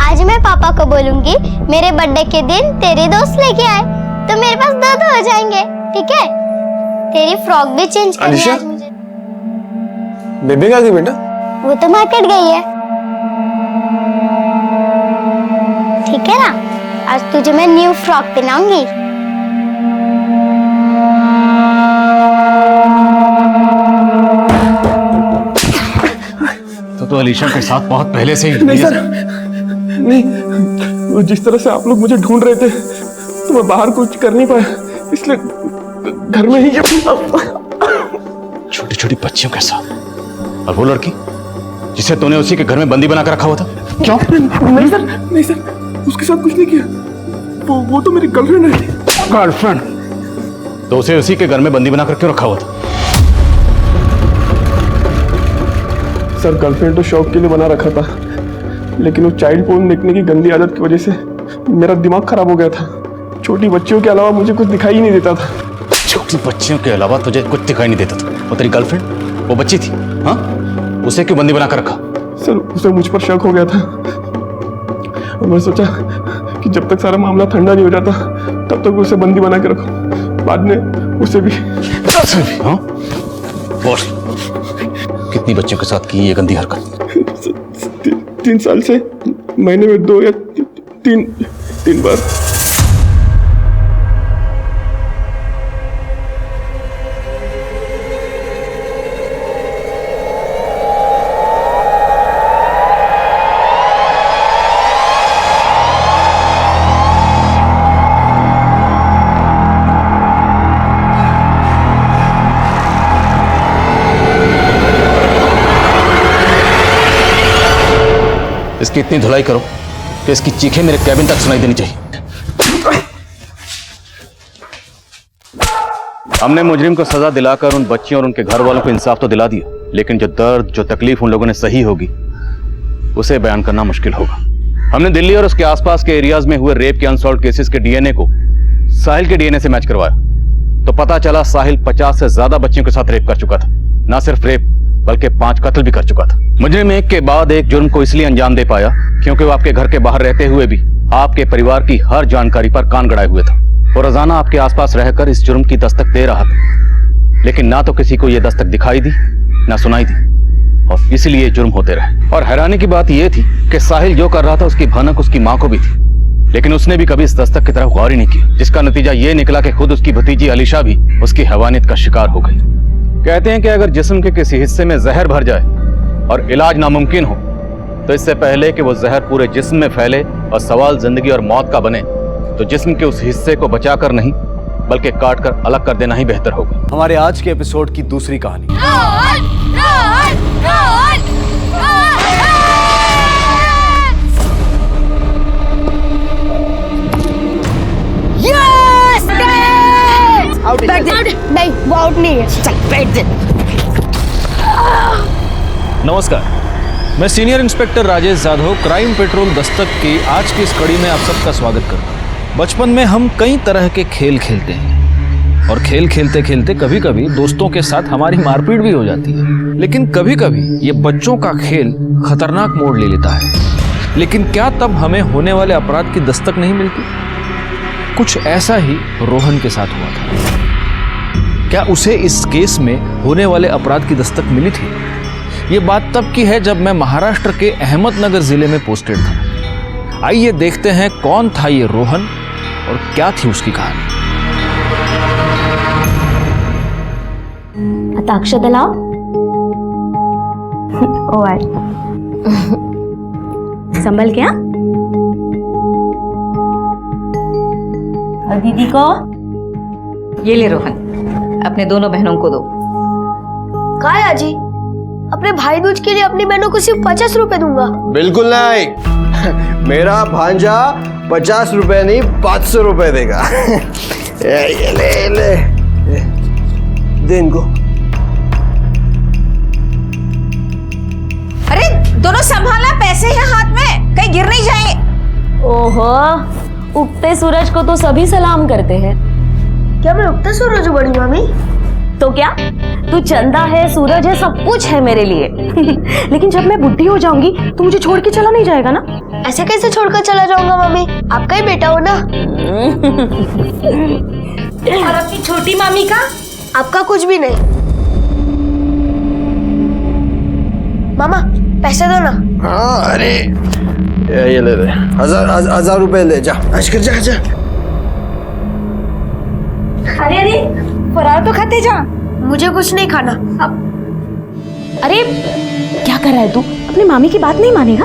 आज मैं पापा को बोलूंगी मेरे बर्थडे के दिन तेरे दोस्त लेके आए, तो मेरे पास दो हो जाएंगे, ठीक है? तेरी फ्रॉक भी चेंज करनी है आज मुझे। बेबी कहाँ गई बेटा? वो तो मार्केट गई है। ठीक है ना, आज तुझे मैं न्यू फ्रॉक पहनाऊंगी। तो अलीशा के साथ बहुत पहले से ही। नहीं सर, नहीं, वो जिस तरह से आप लोग मुझे ढूंढ रहे थे तो मैं बाहर कुछ कर नहीं पाया, इसलिए घर में ही। छोटी छोटी बच्चियों के साथ, और वो लड़की जिसे तूने उसी के घर में बंदी बना कर रखा हुआ था। क्या? नहीं सर, नहीं सर, उसके साथ कुछ नहीं किया। वो तो मेरी गर्लफ्रेंड है। गर्लफ्रेंड? तो उसे उसी के घर में बंदी बना कर क्यों रखा हुआ था? सर गर्लफ्रेंड तो शौक के लिए बना रखा था, लेकिन वो चाइल्ड पोर्न देखने की गंदी आदत की वजह से मेरा दिमाग खराब हो गया था। छोटी बच्चियों के अलावा मुझे कुछ दिखाई ही नहीं देता था। छोटी बच्चियों के अलावा तुझे कुछ दिखाई नहीं देता था? वो तेरी गर्लफ्रेंड, वो बच्ची थी, हाँ? उसे क्यों बंदी बना कर रखा? सर उसे मुझ पर शक हो गया था, और मैं सोचा कि जब तक सारा मामला ठंडा नहीं हो जाता तब तक उसे बंदी बना के रखो। बाद में उसे भी। हाँ? बोल, कितनी बच्चों के साथ की ये गंदी हरकत? 3 साल से महीने में 2 या 3 बार। इसकी इतनी धुलाई करो कि इसकी चीखें मेरे कैबिन तक सुनाई देनी चाहिए। हमने मुजरिम को सजा दिलाकर उन बच्चियों और उनके घर वालों को इंसाफ तो दिला दिया, लेकिन जो दर्द, जो तकलीफ उन लोगों ने सही होगी उसे बयान करना मुश्किल होगा। हमने दिल्ली और उसके आसपास के एरियाज में हुए रेप के अनसॉल्व्ड केसेस के डीएनए को साहिल के डीएनए से मैच करवाया, तो पता चला साहिल 50 से ज्यादा बच्चियों के साथ रेप कर चुका था। ना सिर्फ रेप बल्कि 5 कत्ल भी कर चुका था। मुजरिम एक के बाद एक जुर्म को इसलिए अंजाम दे पाया क्योंकि वो आपके घर के बाहर रहते हुए भी आपके परिवार की हर जानकारी पर कान गड़ाए हुए था। वो रोजाना आपके आसपास रहकर इस जुर्म की दस्तक दे रहा था, लेकिन ना तो किसी को यह दस्तक दिखाई दी ना सुनाई दी, और इसलिए जुर्म होते रहे। और हैरानी की बात यह थी कि साहिल जो कर रहा था उसकी भनक उसकी मां को भी थी, लेकिन उसने भी कभी इस दस्तक की तरफ गौर ही नहीं किया, जिसका नतीजा ये निकला कि खुद उसकी भतीजी अलीशा भी उसकी हैवानियत का शिकार हो गई। कहते हैं कि अगर जिस्म के किसी हिस्से में जहर भर जाए और इलाज नामुमकिन हो, तो इससे पहले कि वो जहर पूरे जिस्म में फैले और सवाल जिंदगी और मौत का बने, तो जिस्म के उस हिस्से को बचाकर नहीं बल्कि काट कर अलग कर देना ही बेहतर होगा। हमारे आज के एपिसोड की दूसरी कहानी। यस! बैठ दे। नहीं, वो आउट नहीं है। चल बैठ दे। नमस्कार, मैं senior inspector Rajesh Jadhav crime petrol Dastak की आज की इस कड़ी में आप सबका स्वागत करता हूँ। बचपन में हम कई तरह के खेल खेलते हैं और खेल खेलते खेलते कभी कभी दोस्तों के साथ हमारी मारपीट भी हो जाती है। लेकिन कभी कभी ये बच्चों का खेल खतरनाक मोड़ ले लेता है। लेकिन क्या तब हमें होने वाले अपराध की दस्तक नहीं मिलती? कुछ ऐसा ही रोहन के साथ हुआ था। क्या उसे इस केस में होने वाले अपराध की दस्तक मिली थी? ये बात तब की है जब मैं महाराष्ट्र के अहमदनगर जिले में पोस्टेड था। आइए देखते हैं कौन था ये रोहन और क्या थी उसकी कहानी। आता अक्षता लाओ। ओ यार, संभल क्या? और दीदी को ये ले रोहन, अपने दोनों बहनों को दो। कहा है आजी? अपने भाई दूज के लिए अपनी बहनों को सिर्फ 50 रुपए दूंगा। बिल्कुल नहीं। मेरा भांजा 50 रुपए नहीं 500 रुपए देगा। ये ले दे इनको। अरे दोनों संभालना, पैसे हैं हाथ में, कहीं गिर नहीं जाए। ओहो, उगते सूरज को तो सभी सलाम करते हैं। क्या मैं उगता सूरज हूँ बड़ी मामी? तो क्या, तू चंदा है, सूरज है, सब कुछ है मेरे लिए। लेकिन जब मैं बुढ़ी हो जाऊंगी तो मुझे छोड़ के चला नहीं जाएगा ना? ऐसे कैसे छोड़कर चला जाऊंगा मामी? आपका ही बेटा हो ना। और अपनी छोटी मामी का? आपका कुछ भी नहीं। मामा पैसे दो ना। हाँ, अरे ये ले 1000 रुपए ले जा। आजकल जा जा। अरे अरे, फरार तो खाते जा। मुझे कुछ नहीं खाना। अरे क्या कर रहा है तू? अपनी मामी की बात नहीं मानेगा?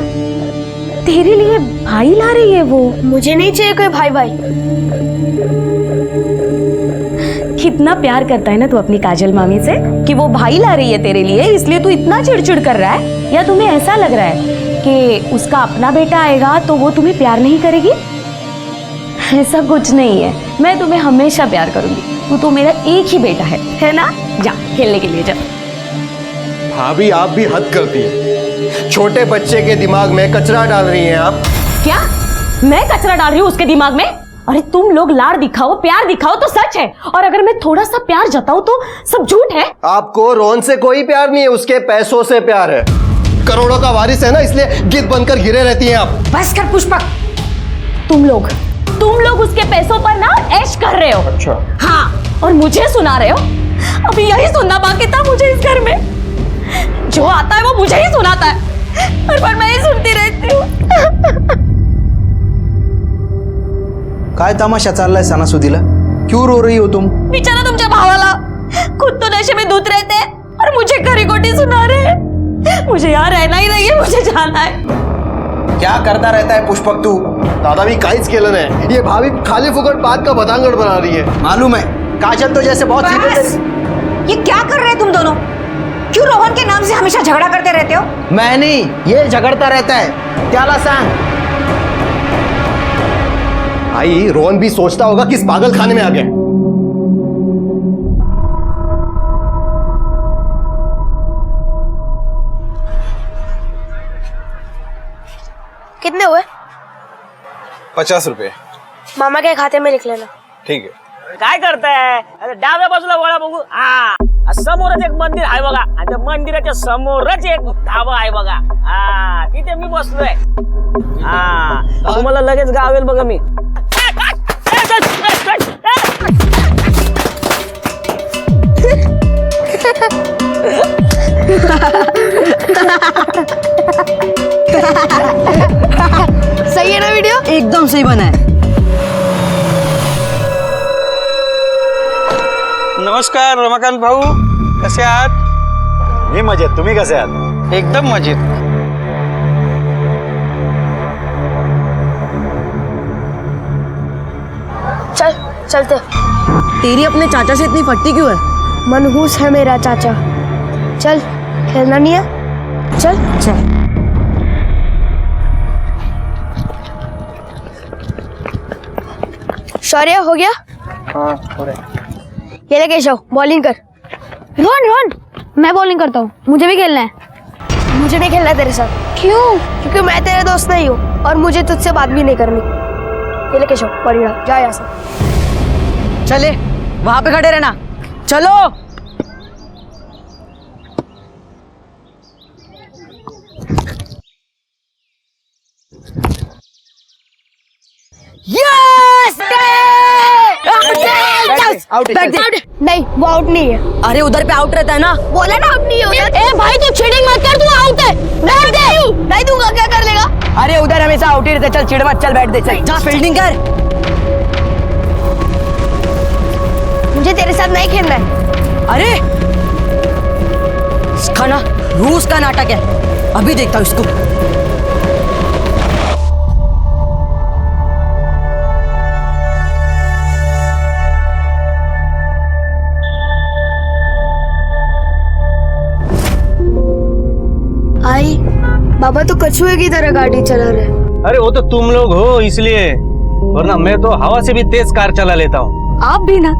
तेरे लिए भाई ला रही है वो। मुझे नहीं चाहिए कोई भाई भाई। कितना प्यार करता है ना तू अपनी काजल मामी से कि वो भाई ला रही है तेरे लिए, इसलिए तू इतना चिड़चिड़ कर रहा है? या तुम्हें ऐसा लग रहा है कि उसका अपना बेटा आएगा तो वो तुम्हें प्यार नहीं करेगी? ऐसा कुछ नहीं है, मैं तुम्हें हमेशा प्यार करूंगी। तू तो मेरा एक ही बेटा है ना? जा खेलने के लिए जा। भाभी आप भी हद करती है। छोटे बच्चे के दिमाग में कचरा डाल रही हैं आप। क्या मैं कचरा डाल रही हूँ उसके दिमाग में? अरे तुम लोग लाड़ दिखाओ, प्यार दिखाओ तो सच है, और अगर मैं थोड़ा सा प्यार जताऊं तो सब झूठ है। आपको रोहन से कोई प्यार नहीं है, उसके पैसों से प्यार है। करोड़ों का वारिस है ना, इसलिए गिद्ध बनकर घिरे रहती हैं आप। बस कर पुष्पक, तुम लोग उसके पैसों पर ना ऐश कर रहे हो। अच्छा। हाँ, और मुझे सुना रहे हो। अभी यही सुनना बाकी था मुझे इस घर में। जो आता है वो मुझे ही सुनाता है, हर बार मैं ही सुनती रहती हूँ। काय तमाशा चाललाय सणासुदीला? क्यों रो रही हो तुम? बेचारा तुमच्या भावाला खुद तो नशे में धुत रहते हैं और मुझे खरी खोटी सुना रहे हैं। मुझे यहाँ रहना ही नहीं है, मुझे जाना है। क्या करता रहता है पुष्पक तू? दादा भी काइच केलं नाही। ये भाभी खाली फुकट बात का बदांगड़ बना रही है। मालूम है, काजल तो जैसे बहुत ये क्या कर रहे हैं तुम दोनों? क्यों रोहन के नाम से हमेशा झगड़ा करते रहते हो? मैं नहीं, ये झगड़ता रहता है। त्याला सांग। भाई रोहन भी सोचता होगा किस पागल खाने में आ गया। कितने हुए? 50 रुपये। मामा के खाते में लिख लेना। ठीक है। काय करताय? अरे डाव्या बाजूला वळा बघू. हा, समोरच एक मंदिर आहे बघा, आणि त्या मंदिराच्या समोरच एक धाबा आहे बघा. हा, तिथे मी बसलोय. हा, तुम्हाला लगेच गावेल बघा मी. सही है ना वीडियो? एकदम सही बना है। नमस्कार रमाकांत भाऊ, कसे आहात? मी मजेत, तुम्ही कसे आहात? एकदम मजेत. चलते। तेरी अपने चाचा से इतनी फटती क्यों है? मनहूस है मेरा चाचा। चल, खेलना नहीं है, चल चल। शौर्य हो गया? हाँ हो रहा है। ये ले केशव, बॉलिंग कर। रोहन रोहन, मैं बॉलिंग करता हूँ, मुझे भी खेलना है। मुझे नहीं खेलना है तेरे साथ। क्यों? क्योंकि मैं तेरा दोस्त नहीं हूँ और मुझे तुझसे बात भी नहीं करनी। ये ले केशव, बॉलिंग डाल, जा यहाँ से। चले, वहां पे खड़े रहना। चलो। यस! आउट नहीं, वो आउट नहीं है। अरे उधर पे आउट रहता है ना। बोला ना आउट नहीं है उधर। ए भाई तू चीटिंग मत कर, तू आउट है। बैठ दे। नहीं दूंगा, क्या कर लेगा? अरे उधर हमेशा आउट ही रहते। चल चिढ़ मत, चल बैठ दे। चल जा फील्डिंग कर। मुझे तेरे साथ नहीं खेलना है। अरे इसका ना रूस का नाटक है, अभी देखता हूँ इसको। आई बाबा तो कछुए की तरह गाड़ी चला रहे। अरे वो तो तुम लोग हो इसलिए, वरना मैं तो हवा से भी तेज कार चला लेता हूँ। आप भी ना,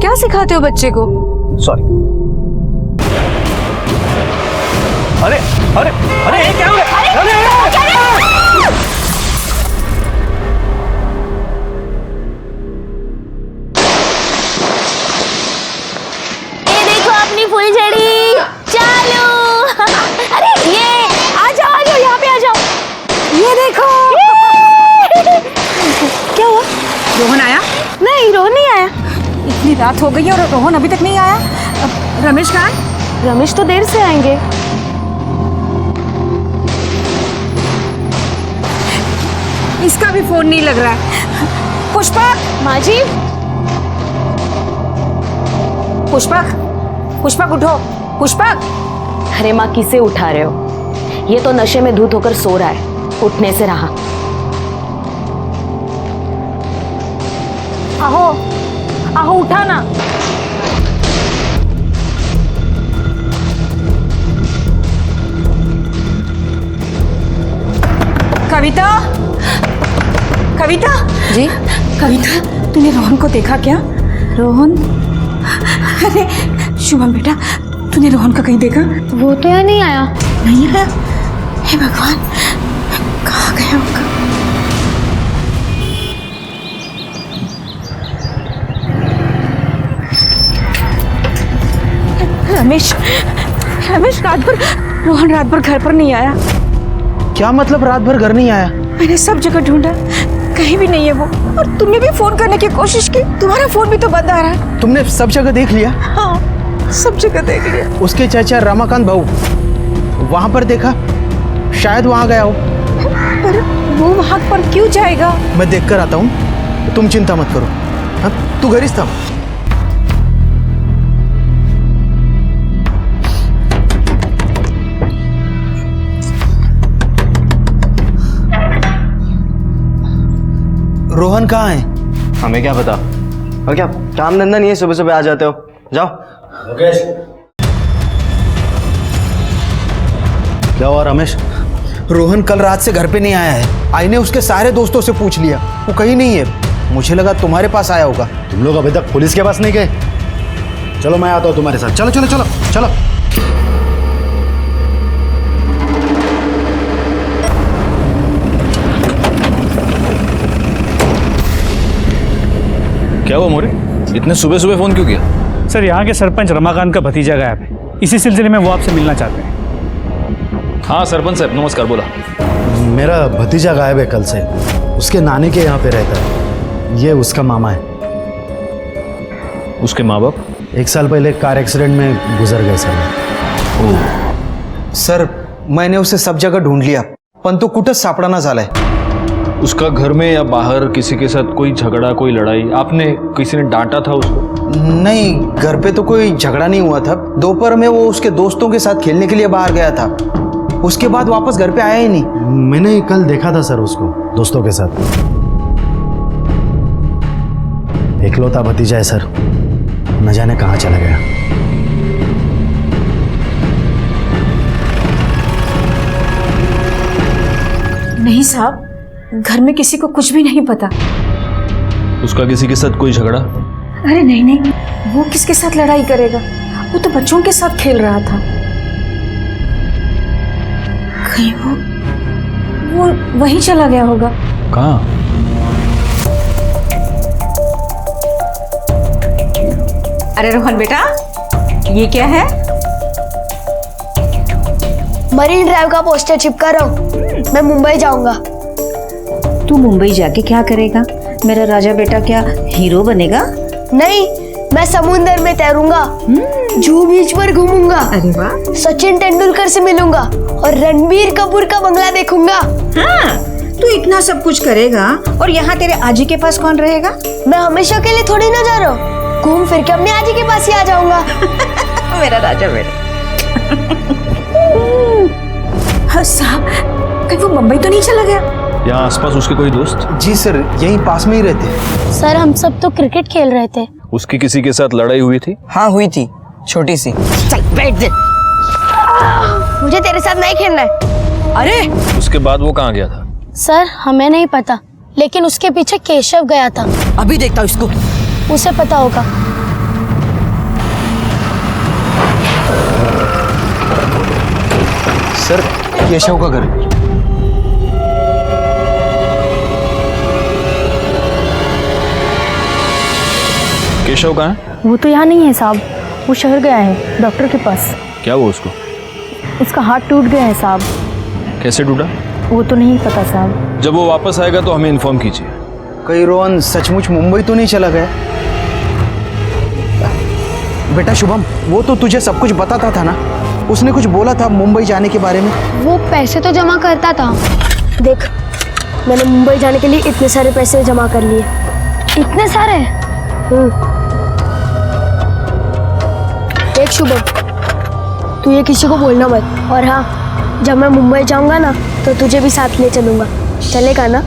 क्या सिखाते हो बच्चे को? सॉरी। अरे अरे अरे ये क्या हो रहा है? ये देखो अपनी फुलझड़ी चालू। अरे ये आ जाओ यहाँ पे आ जाओ। ये देखो। क्या हुआ? रोहन आया? नहीं, रोहन नहीं आया। इतनी रात हो गई है और रोहन अभी तक नहीं आया। रमेश कहाँ है? रमेश तो देर से आएंगे। इसका भी फोन नहीं लग रहा है। पुष्पक! माँ जी। पुष्पक, पुष्पक उठो। पुष्पक! अरे माँ, किसे उठा रहे हो? ये तो नशे में धुत होकर सो रहा है, उठने से रहा। आहो आहो, उठा ना। कविता, कविता जी। कविता, तूने रोहन को देखा क्या? रोहन? अरे शुभम बेटा, तूने रोहन का कहीं देखा? वो तो यहाँ नहीं आया। नहीं आया? हे भगवान, कहाँ गया होगा? रमेश, रमेश रात भर, रोहन रात भर घर पर नहीं आया। क्या मतलब रात भर घर नहीं आया? मैंने सब जगह ढूंढा, कहीं भी नहीं है वो। और तुमने भी फोन करने की कोशिश की, तुम्हारा फोन भी तो बंद आ रहा है। तुमने सब जगह देख लिया? हाँ, सब जगह देख लिया। उसके चाचा रमाकांत भाऊ वहां पर देखा? शायद वहां गया हो। पर वो वहां पर क्यों जाएगा? मैं देख कर आता हूँ, तुम चिंता मत करो। हाँ, तू घर ही था। रोहन कहाँ है? हमें क्या पता। और क्या काम धंधा नहीं है, सुबह सुबह आ जाते हो? जाओ। क्या हुआ रमेश? रोहन कल रात से घर पे नहीं आया है। आई ने उसके सारे दोस्तों से पूछ लिया, वो कहीं नहीं है। मुझे लगा तुम्हारे पास आया होगा। तुम लोग अभी तक पुलिस के पास नहीं गए? चलो मैं आता हूँ तुम्हारे साथ। चलो चलो चलो चलो। क्या हुआ मोरे, इतने सुबह सुबह फोन क्यों किया? सर, यहाँ के सरपंच रमाकांत का भतीजा गायब है। इसी सिलसिले में वो आपसे मिलना चाहते हैं। हाँ सरपंच साहब, नमस्कार। बोला। मेरा भतीजा गायब है कल से। उसके नानी के यहाँ पे रहता है। ये उसका मामा है। उसके माँ बाप? 1 साल पहले कार एक्सीडेंट में गुजर गए सर। सर मैंने उसे सब जगह ढूंढ लिया, पण तो कुठंच सापडाना झालाय। उसका घर में या बाहर किसी के साथ कोई झगड़ा, कोई लड़ाई? आपने किसी ने डांटा था उसको? नहीं, घर पे तो कोई झगड़ा नहीं हुआ था। दोपहर में वो उसके दोस्तों के साथ खेलने के लिए बाहर गया था, उसके बाद वापस घर पे आया ही नहीं। मैंने कल देखा था सर उसको दोस्तों के साथ। एक इकलौता भतीजा है सर, न जाने कहाँ चला गया। नहीं साहब, घर में किसी को कुछ भी नहीं पता। उसका किसी के साथ कोई झगड़ा? अरे नहीं नहीं, वो किसके साथ लड़ाई करेगा, वो तो बच्चों के साथ खेल रहा था। कहीं वो वहीं चला गया होगा। कहाँ? अरे रोहन बेटा, ये क्या है? मरीन ड्राइव का पोस्टर चिपका रहा हूँ, मैं मुंबई जाऊंगा। तू मुंबई जाके क्या करेगा? मेरा राजा बेटा क्या हीरो बनेगा? नहीं, मैं समुंदर में तैरूंगा, जूहू बीच पर घूमूंगा, अरे वाह, सचिन तेंदुलकर से मिलूंगा और रणबीर कपूर का बंगला देखूंगा। हाँ, तू इतना सब कुछ करेगा और यहाँ तेरे आजी के पास कौन रहेगा? मैं हमेशा के लिए थोड़ी ना जा रहा हूँ, घूम फिर के अपने आजी के पास ही आ जाऊंगा। मेरा राजा बेटा। हाँ साहब, कहीं वो मुंबई तो नहीं चला गया? यहाँ आसपास उसके कोई दोस्त? जी सर, यहीं पास में ही रहते हैं। सर हम सब तो क्रिकेट खेल रहे थे। उसकी किसी के साथ लड़ाई हुई थी? हाँ हुई थी, छोटी सी। चल बैठ दे, मुझे तेरे साथ नहीं खेलना है। अरे उसके बाद वो कहाँ गया था? सर हमें नहीं पता, लेकिन उसके पीछे केशव गया था। अभी देखता हूँ इसको, उसे पता होगा। सर केशव का घर। केशव कहाँ है? वो तो यहाँ नहीं है साहब, वो शहर गया है डॉक्टर के पास। क्या हुआ उसको? उसका हाथ टूट गया है साहब। कैसे टूटा? वो तो नहीं पता साहब। जब वो वापस आएगा तो हमें इन्फॉर्म कीजिए। कहीं रोहन सचमुच मुंबई तो नहीं चला गया? बेटा शुभम, वो तो तुझे सब कुछ बताता था ना, उसने कुछ बोला था मुंबई जाने के बारे में। वो पैसे तो जमा करता था। देख, मैंने मुंबई जाने के लिए इतने सारे पैसे जमा कर लिए। इतने सारे? देख शुभम, तू ये किसी को बोलना मत। और हाँ, जब मैं मुंबई जाऊंगा ना तो तुझे भी साथ ले चलूंगा, चलेगा ना?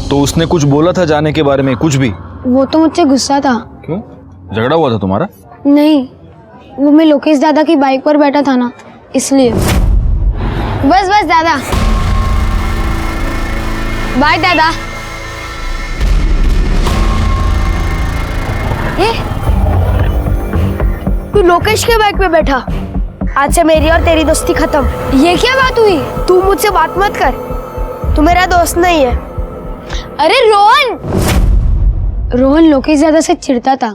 तो उसने कुछ बोला था जाने के बारे में? कुछ भी? वो तो मुझसे गुस्सा था। क्यों? झगड़ा हुआ था तुम्हारा? नहीं, वो मैं लोकेश दादा की बाइक पर बैठा था ना, इसलिए। बस बस दादा, बाय दादा। ये तू लोकेश के बाइक पे बैठा, आज से मेरी और तेरी दोस्ती खत्म। ये क्या बात हुई? तू मुझसे बात मत कर, तू मेरा दोस्त नहीं है। अरे रोहन, रोहन लोकेश दादा से चिढ़ता था,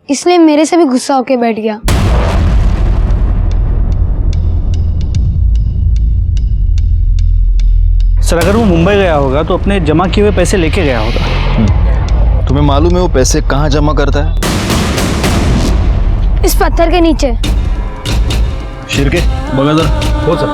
इसलिए मेरे से भी गुस्सा होके बैठ गया। सर अगर वो मुंबई गया होगा तो अपने जमा किए हुए पैसे लेके गया होगा। तुम्हें मालूम है वो पैसे कहाँ जमा करता है? इस पत्थर के नीचे। शिरके बगा जरा। हो सर।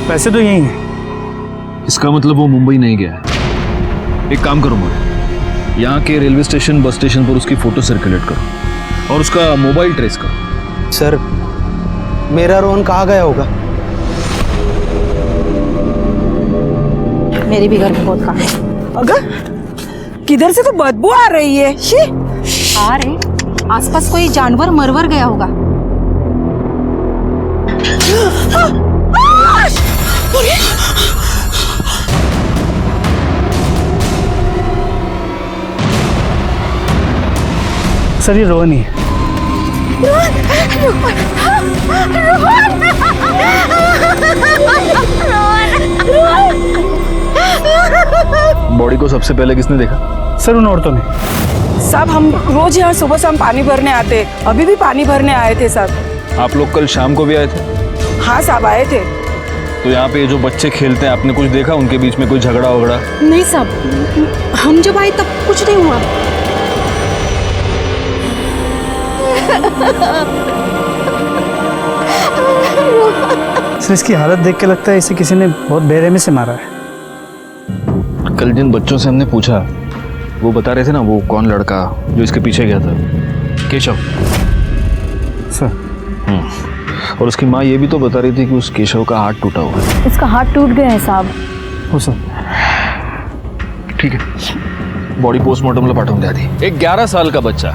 पैसे तो यही हैं। इसका मतलब वो मुंबई नहीं गया है। एक काम करो मोरे, यहाँ के रेलवे स्टेशन बस स्टेशन पर उसकी फोटो सर्कुलेट करो और उसका मोबाइल ट्रेस करो। सर मेरा रोहन कहाँ गया होगा? मेरे भी घर में बहुत काम है। अगर किधर से तो बदबू आ रही है। शी। आ रहे, आसपास कोई जानवर मरवर गया होगा। सर ये रोहन ही है। बॉडी को सबसे पहले किसने देखा? सर उन औरतों ने। साहब हम रोज यहाँ सुबह शाम पानी भरने आते, अभी भी पानी भरने आए थे साहब। आप लोग कल शाम को भी आए थे? हाँ साहब आए थे। तो यहाँ पे जो बच्चे खेलते हैं आपने कुछ देखा उनके बीच में कोई झगड़ा वगड़ा? नहीं साहब, हम जब आए तब कुछ नहीं हुआ। सर इसकी हालत देख के लगता है इसे किसी ने बहुत बेरहमी से मारा है। कल जिन बच्चों से हमने पूछा वो बता रहे थे ना वो कौन लड़का जो इसके पीछे गया था, केशव। सर। और उसकी माँ ये भी तो बता रही थी कि उस केशव का हाथ टूटा हुआ है। इसका हाथ टूट गया है साहब। हो सर, ठीक है, बॉडी पोस्टमार्टम ला पाठवून द्या आधी। एक 11 साल का बच्चा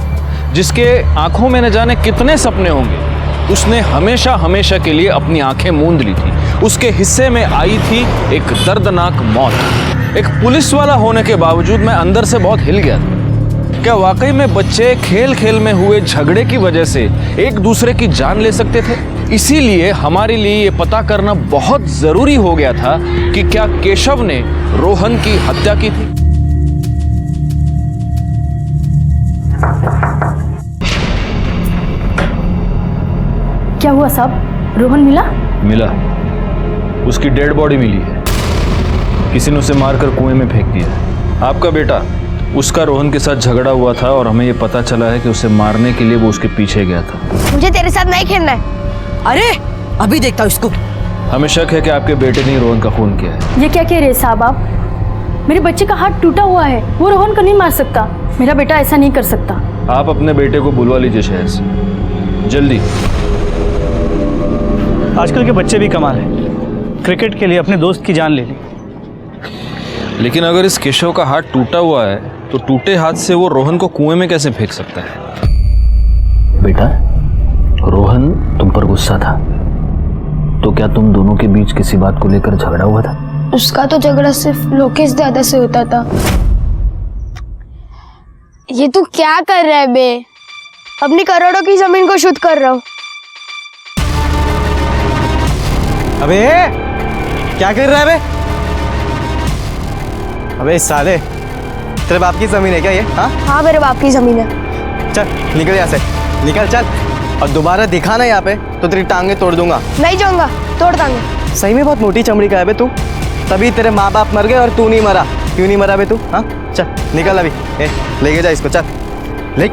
जिसके आंखों में न जाने कितने सपने होंगे, उसने हमेशा हमेशा के लिए अपनी आंखें मूंद ली थी। उसके हिस्से में आई थी एक दर्दनाक मौत। एक पुलिस वाला होने के बावजूद मैं अंदर से बहुत हिल गया था। क्या वाकई में बच्चे खेल खेल में हुए झगड़े की वजह से एक दूसरे की जान ले सकते थे? इसीलिए हमारे लिए ये पता करना बहुत जरूरी हो गया था कि क्या केशव ने रोहन की हत्या की थी। क्या हुआ साहब, रोहन मिला, उसकी डेड बॉडी मिली है। किसी ने उसे मारकर कुएं में फेंक दिया है। आपका बेटा, उसका रोहन के साथ झगड़ा हुआ था और हमें यह पता चला है कि उसे मारने के लिए वो उसके पीछे गया था। मुझे तेरे साथ नहीं खेलना है। अरे अभी देखता हूँ इसको। हमें शक है कि आपके बेटे ने रोहन का खून किया है। ये क्या कह रहे हैं साहब आप? मेरे बच्चे का हाथ टूटा हुआ है, वो रोहन को नहीं मार सकता। मेरा बेटा ऐसा नहीं कर सकता। आप अपने बेटे को बुलवा लीजिए शहर से जल्दी। आजकल के बच्चे भी कमाल है, क्रिकेट के लिए अपने दोस्त की जान ले ली। लेकिन अगर इस केशव का हाथ टूटा हुआ है तो टूटे हाथ से वो रोहन को कुएं में कैसे फेंक सकता है? बेटा, रोहन तुम पर गुस्सा था, तो क्या तुम दोनों के बीच किसी बात को लेकर झगड़ा हुआ था? उसका तो झगड़ा सिर्फ लोकेश दादा से होता था। ये तू क्या कर रहा है बे? अपनी करोड़ों की जमीन को शुद्ध कर रहा हूँ। अबे क्या कर रहा है बे? अबे साले, तेरे बाप की जमीन है क्या ये? हाँ मेरे बाप की जमीन है। चल निकल यहाँ से, निकल चल। और दोबारा दिखा ना यहाँ पे तो तेरी टांगे तोड़ दूंगा। नहीं जाऊंगा, तोड़ देंगे। सही में बहुत मोटी चमड़ी का है बे तू। तभी तेरे माँ बाप मर गए और तू नहीं मरा। क्यों नहीं मरा बे तू? हाँ चल निकल अभी। लेके जा इसको, चल ले।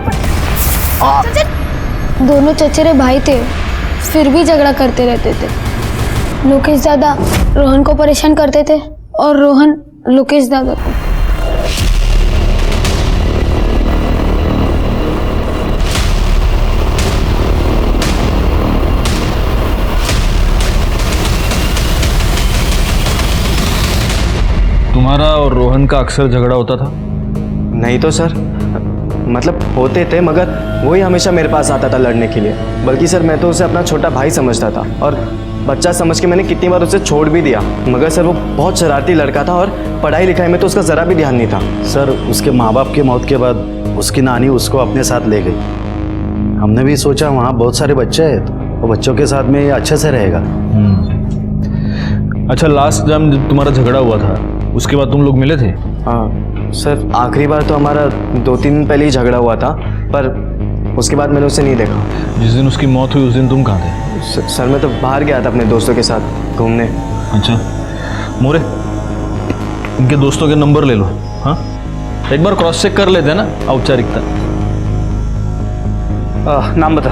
दोनों चचेरे भाई थे, फिर भी झगड़ा करते रहते थे। लोकेश दादा रोहन को परेशान करते थे और रोहन लोकेश दादा को। तुम्हारा और रोहन का अक्सर झगड़ा होता था? नहीं तो सर, मतलब होते थे, मगर वही हमेशा मेरे पास आता था लड़ने के लिए। बल्कि सर मैं तो उसे अपना छोटा भाई समझता था और बच्चा समझ के मैंने कितनी बार उसे छोड़ भी दिया। मगर सर वो बहुत शरारती लड़का था और पढ़ाई लिखाई में तो उसका ज़रा भी ध्यान नहीं था। सर, उसके माँ बाप की मौत के बाद उसकी नानी उसको अपने साथ ले गई। हमने भी सोचा वहाँ बहुत सारे बच्चे हैं तो वो बच्चों के साथ में ये अच्छे से रहेगा। अच्छा, लास्ट टाइम तुम्हारा झगड़ा हुआ था उसके बाद तुम लोग मिले थे? हाँ सर, आखिरी बार तो हमारा 2-3 दिन पहले ही झगड़ा हुआ था, पर उसके बाद मैंने उसे नहीं देखा। जिस दिन उसकी मौत हुई उस दिन तुम कहाँ थे? सर मैं तो बाहर गया था अपने दोस्तों के साथ घूमने। अच्छा मोरे, उनके दोस्तों के नंबर ले लो। हाँ, एक बार क्रॉस चेक कर लेते हैं ना, औपचारिकता। नाम बता।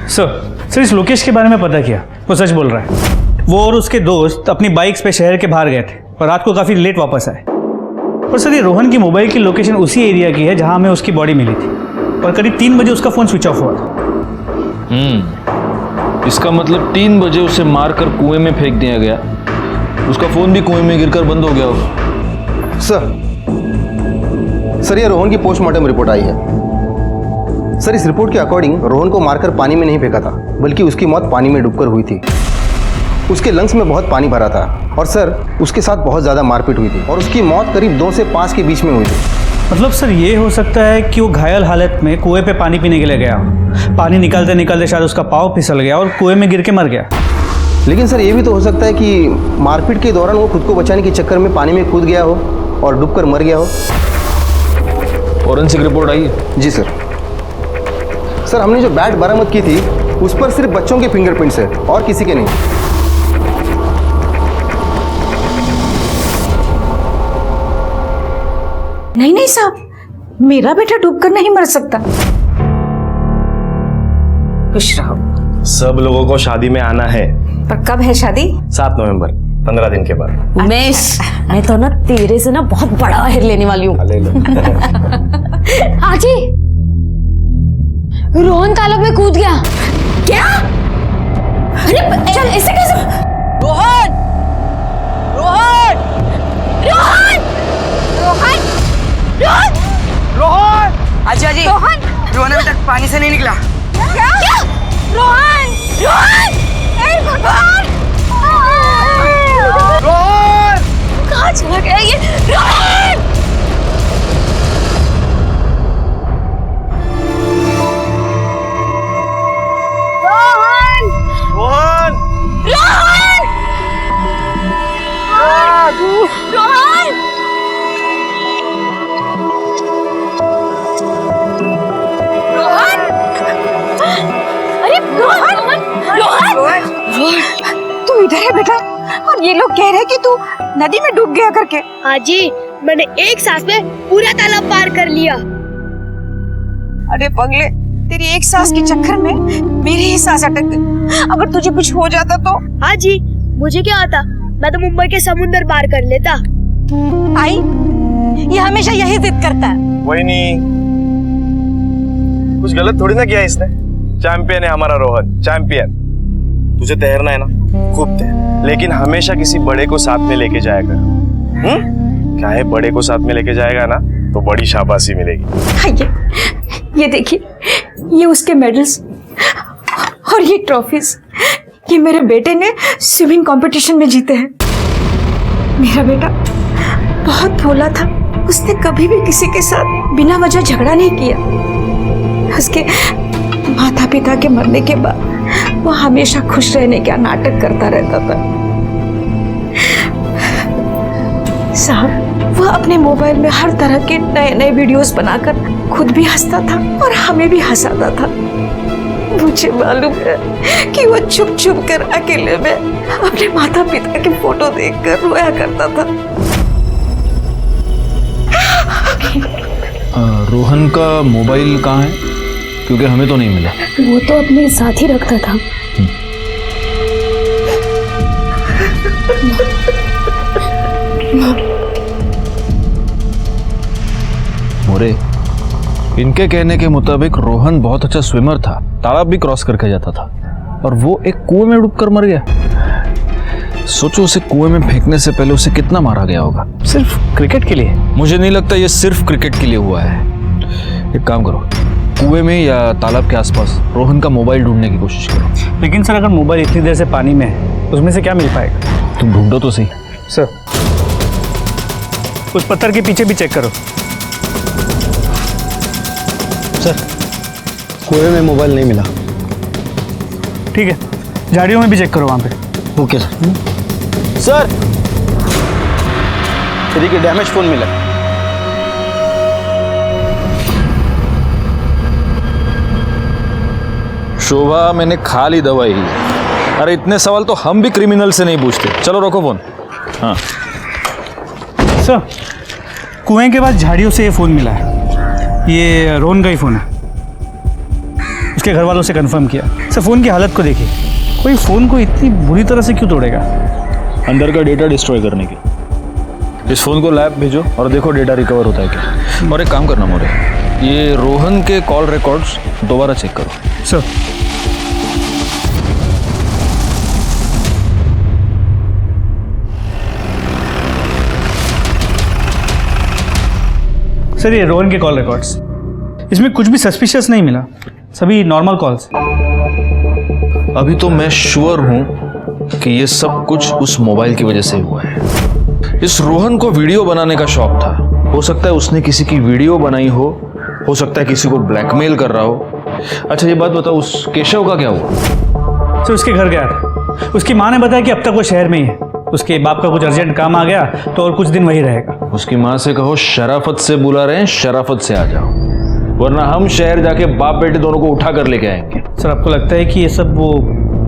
सर इस लोकेश के बारे में पता किया, वो सच बोल रहा है। वो और उसके दोस्त अपनी बाइक्स पे शहर के बाहर गए थे और रात को काफ़ी लेट वापस आए। और सर ये रोहन की मोबाइल की लोकेशन उसी एरिया की है जहां हमें उसकी बॉडी मिली थी और करीब 3 बजे उसका फ़ोन स्विच ऑफ हुआ था। इसका मतलब 3 बजे उसे मारकर कुएं में फेंक दिया गया। उसका फ़ोन भी कुएं में गिरकर बंद हो गया होगा। सर ये रोहन की पोस्टमार्टम रिपोर्ट आई है। सर इस रिपोर्ट के अकॉर्डिंग रोहन को मारकर पानी में नहीं फेंका था, बल्कि उसकी मौत पानी में डूबकर हुई थी। उसके लंग्स में बहुत पानी भरा था और सर उसके साथ बहुत ज़्यादा मारपीट हुई थी और उसकी मौत करीब 2 से 5 के बीच में हुई थी। मतलब सर ये हो सकता है कि वो घायल हालत में कुएं पे पानी पीने के लिए गया, पानी निकालते निकालते शायद उसका पाँव फिसल गया और कुएं में गिर के मर गया। लेकिन सर ये भी तो हो सकता है कि मारपीट के दौरान वो खुद को बचाने के चक्कर में पानी में कूद गया हो और डूबकर मर गया हो। फॉरेंसिक रिपोर्ट आई है? जी सर। सर हमने जो बैट बरामद की थी उस पर सिर्फ बच्चों के फिंगरप्रिंट्स है और किसी के नहीं। नहीं साहब, मेरा बेटा डूबकर नहीं मर सकता। खुश रहो। सब लोगों को शादी में आना है। पर कब है शादी? 7 नवंबर, 15 दिन के बाद। मैं तो ना तेरे से ना बहुत बड़ा हेर लेने वाली हूँ। आजी रोहन तालाब में कूद गया। क्या? अरे चल, ऐसे कैसे? रोहन रोहन रोहन रोहन रोहन रोहन अच्छा जी, रोहन अभी तक पानी से नहीं निकला। क्या? रोहन रोहन हे भगवान, रोहन कहाँ चला गया ये रोहन? रोहन रोहन रोहन रोहन, अरे रोहन रोहन तू इधर है बेटा, और ये लोग कह रहे हैं कि तू नदी में डूब गया करके। हाँ जी, मैंने एक सांस में पूरा तालाब पार कर लिया। अरे पगले, तेरी एक सांस के चक्कर में मेरी ही सांस अटक गई। अगर तुझे कुछ हो जाता तो? हाँ जी, मुझे क्या आता, मैं तो मुंबई के समुंदर पार कर लेता। आई, ये हमेशा यही जिद करता है। वही नहीं, कुछ गलत थोड़ी ना किया इसने। चैंपियन है हमारा रोहन, चैंपियन। तुझे तैरना है ना, खूब तैर, लेकिन हमेशा किसी बड़े को साथ में लेके जाया कर। क्या है, बड़े को साथ में लेके जाएगा ना तो बड़ी शाबाशी मिलेगी। ये देखिए, ये उसके मेडल्स और ये ट्रॉफीज, ये मेरे बेटे ने स्विमिंग कंपटीशन में जीते हैं। मेरा बेटा बहुत भोला था, उसने कभी भी किसी के साथ बिना वजह झगड़ा नहीं किया। उसके माता पिता के मरने के बाद वो हमेशा खुश रहने का नाटक करता रहता था। साहब, वह अपने मोबाइल में हर तरह के नए नए वीडियोस बनाकर खुद भी हंसता था और हमें भी हंसाता था। मुझे मालूम है कि वो चुप चुप कर अकेले में अपने माता पिता की फोटो देखकर रोया करता था। रोहन का मोबाइल कहाँ है? क्योंकि हमें तो नहीं मिला। वो तो अपने साथ ही रखता था। मोरे, इनके कहने के मुताबिक रोहन बहुत अच्छा स्विमर था, तालाब भी क्रॉस करके जाता था, और वो एक कुएं में डूबकर मर गया। सोचो, उसे कुएं में फेंकने से पहले उसे कितना मारा गया होगा। सिर्फ क्रिकेट के लिए? मुझे नहीं लगता ये सिर्फ क्रिकेट के लिए हुआ है। एक काम करो, कुएं में या तालाब के आसपास रोहन का मोबाइल ढूंढने की कोशिश करो। लेकिन सर, अगर मोबाइल इतनी देर से पानी में है, उसमें से क्या मिल पाएगा? तुम ढूंढो तो सही। सर, उस पत्थर के पीछे भी चेक करो। सर, कुएं में मोबाइल नहीं मिला। ठीक है, झाड़ियों में भी चेक करो वहाँ पे। Okay sir. सर, ये देखिए, डैमेज फोन मिला। शोभा, मैंने खा ली दवाई। अरे इतने सवाल तो हम भी क्रिमिनल से नहीं पूछते। चलो रखो फोन। हाँ सर, कुएं के बाद झाड़ियों से ये फ़ोन मिला है। ये रोहन का ही फ़ोन है। उसके घर वालों से कंफर्म किया। सर, फ़ोन की हालत को देखिए, कोई फ़ोन को इतनी बुरी तरह से क्यों तोड़ेगा? अंदर का डेटा डिस्ट्रॉय करने की। इस फ़ोन को लैब भेजो और देखो डेटा रिकवर होता है क्या। और एक काम करना मोरे, ये रोहन के कॉल रिकॉर्ड्स दोबारा चेक करो। सर, सर, ये रोहन के कॉल रिकॉर्ड्स, इसमें कुछ भी सस्पिशियस नहीं मिला, सभी नॉर्मल कॉल्स। अभी तो मैं श्योर हूं कि ये सब कुछ उस मोबाइल की वजह से हुआ है। इस रोहन को वीडियो बनाने का शौक था। हो सकता है उसने किसी की वीडियो बनाई हो सकता है किसी को ब्लैकमेल कर रहा हो। अच्छा ये बात बताओ, उस केशव का क्या हुआ? सर, उसके घर गया था। उसकी माँ ने बताया कि अब तक वो शहर में ही है। उसके बाप का कुछ अर्जेंट काम आ गया तो और कुछ दिन वही रहेगा। उसकी माँ से कहो शराफत से बुला रहे हैं, शराफत से आ जाओ, वरना हम शहर जाके बाप बेटे दोनों को उठा कर लेके आएंगे। सर, आपको लगता है कि ये सब वो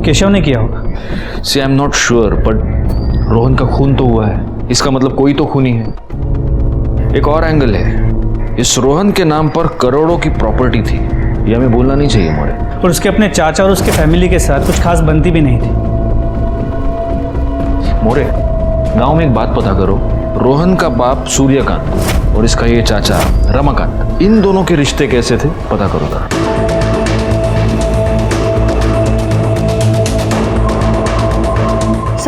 केशव ने किया होगा? See I am not sure, but Rohan का खून तो हुआ है, इसका मतलब कोई तो खूनी है। एक और एंगल है, इस रोहन के नाम पर करोड़ों की प्रॉपर्टी थी, ये हमें बोलना नहीं चाहिए मोरे। और उसके अपने चाचा और उसके फैमिली के साथ कुछ खास बनती भी नहीं थी। मोरे, गांव में एक बात पता करो, रोहन का बाप सूर्यकांत और इसका ये चाचा रमाकांत, इन दोनों के रिश्ते कैसे थे पता करो जरा।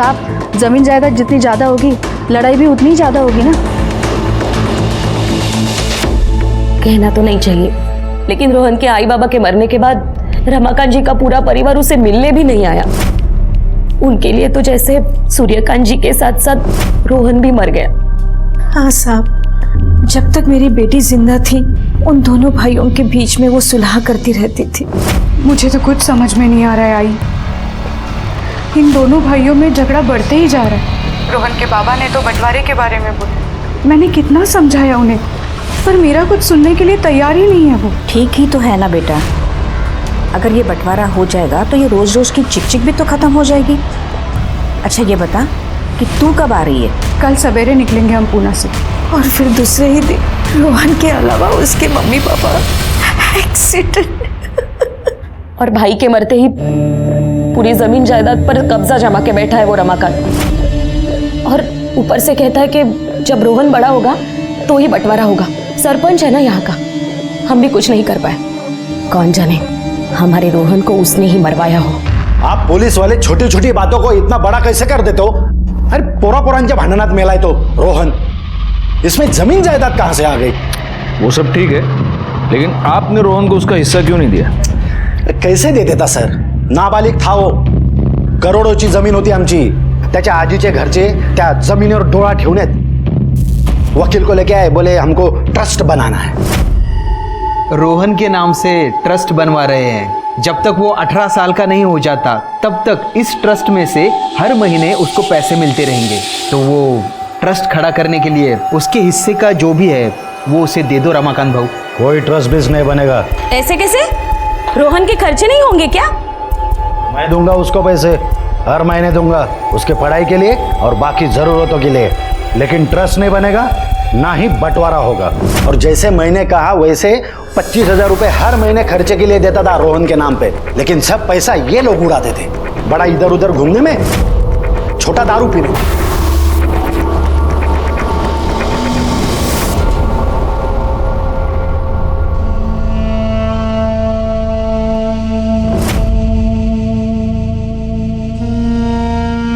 साहब, जमीन जायदाद जितनी ज्यादा होगी लड़ाई भी उतनी ज्यादा होगी ना। कहना तो नहीं चाहिए, लेकिन रोहन के आई बाबा के मरने के बाद रमाकांत जी का पूरा परिवार उसे मिलने भी नहीं आया। उनके लिए तो जैसे सूर्यकांत जी के साथ साथ रोहन भी मर गया। हाँ साहब, जब तक मेरी बेटी जिंदा थी उन दोनों भाइयों के बीच में वो सुलह करती रहती थी। मुझे तो कुछ समझ में नहीं आ रहा है आई। इन दोनों भाइयों में झगड़ा बढ़ते ही जा रहा है। रोहन के बाबा ने तो बंटवारे के बारे में बोला। मैंने कितना समझाया उन्हें, पर मेरा कुछ सुनने के लिए तैयार ही नहीं है वो। ठीक ही तो है ना बेटा, अगर ये बंटवारा हो जाएगा तो ये रोज रोज की चिक भी तो खत्म हो जाएगी। अच्छा ये बता कि तू कब आ रही है? कल सवेरे निकलेंगे हम पूना से। और फिर दूसरे ही दिन रोहन के अलावा उसके मम्मी पापा एक्सीडेंट। और भाई के मरते ही पूरी जमीन जायदाद पर कब्जा जमा के बैठा है वो रमाकांत। और ऊपर से कहता है कि जब रोहन बड़ा होगा तो ही बंटवारा होगा। सरपंच है ना यहाँ का, हम भी कुछ नहीं कर पाए। कौन जाने हमारे रोहन को उसने ही मरवाया हो। आप पुलिस वाले छोटी छोटी बातों को इतना बड़ा कैसे कर देते हो? अरे पोरांच्या भांडणात मेलाय तो रोहन, इसमें जमीन जायदाद कहां से आ गई? वो सब ठीक है, लेकिन आपने रोहन को उसका हिस्सा क्यों नहीं दिया? कैसे दे देता सर? नाबालिग था वो, करोडोची जमीन होती आमची। त्याच्या आजीचे घरचे त्या जमिनीवर डोळा ठेवण्यात वकील को लेके आए, बोले हमको ट्रस्ट बनाना है। रोहन के नाम से ट्रस्ट बनवा रहे हैं। जब तक वो 18 साल का नहीं हो जाता तब तक इस ट्रस्ट में से हर महीने उसको पैसे मिलते रहेंगे। तो वो ट्रस्ट खड़ा करने के लिए उसके हिस्से का जो भी है वो उसे दे दो रमाकांत भाऊ। कोई ट्रस्ट बेस नहीं बनेगा। ऐसे कैसे? रोहन के खर्चे नहीं होंगे क्या? मैं दूंगा उसको पैसे, हर महीने दूंगा उसके पढ़ाई के लिए और बाकी जरूरतों के लिए, लेकिन ट्रस्ट नहीं बनेगा, ना ही बंटवारा होगा। और जैसे मैंने कहा वैसे 25,000 रुपए हर महीने खर्चे के लिए देता था रोहन के नाम पे, लेकिन सब पैसा ये लोग उड़ाते थे। बड़ा इधर उधर घूमने में, छोटा दारू पीने में।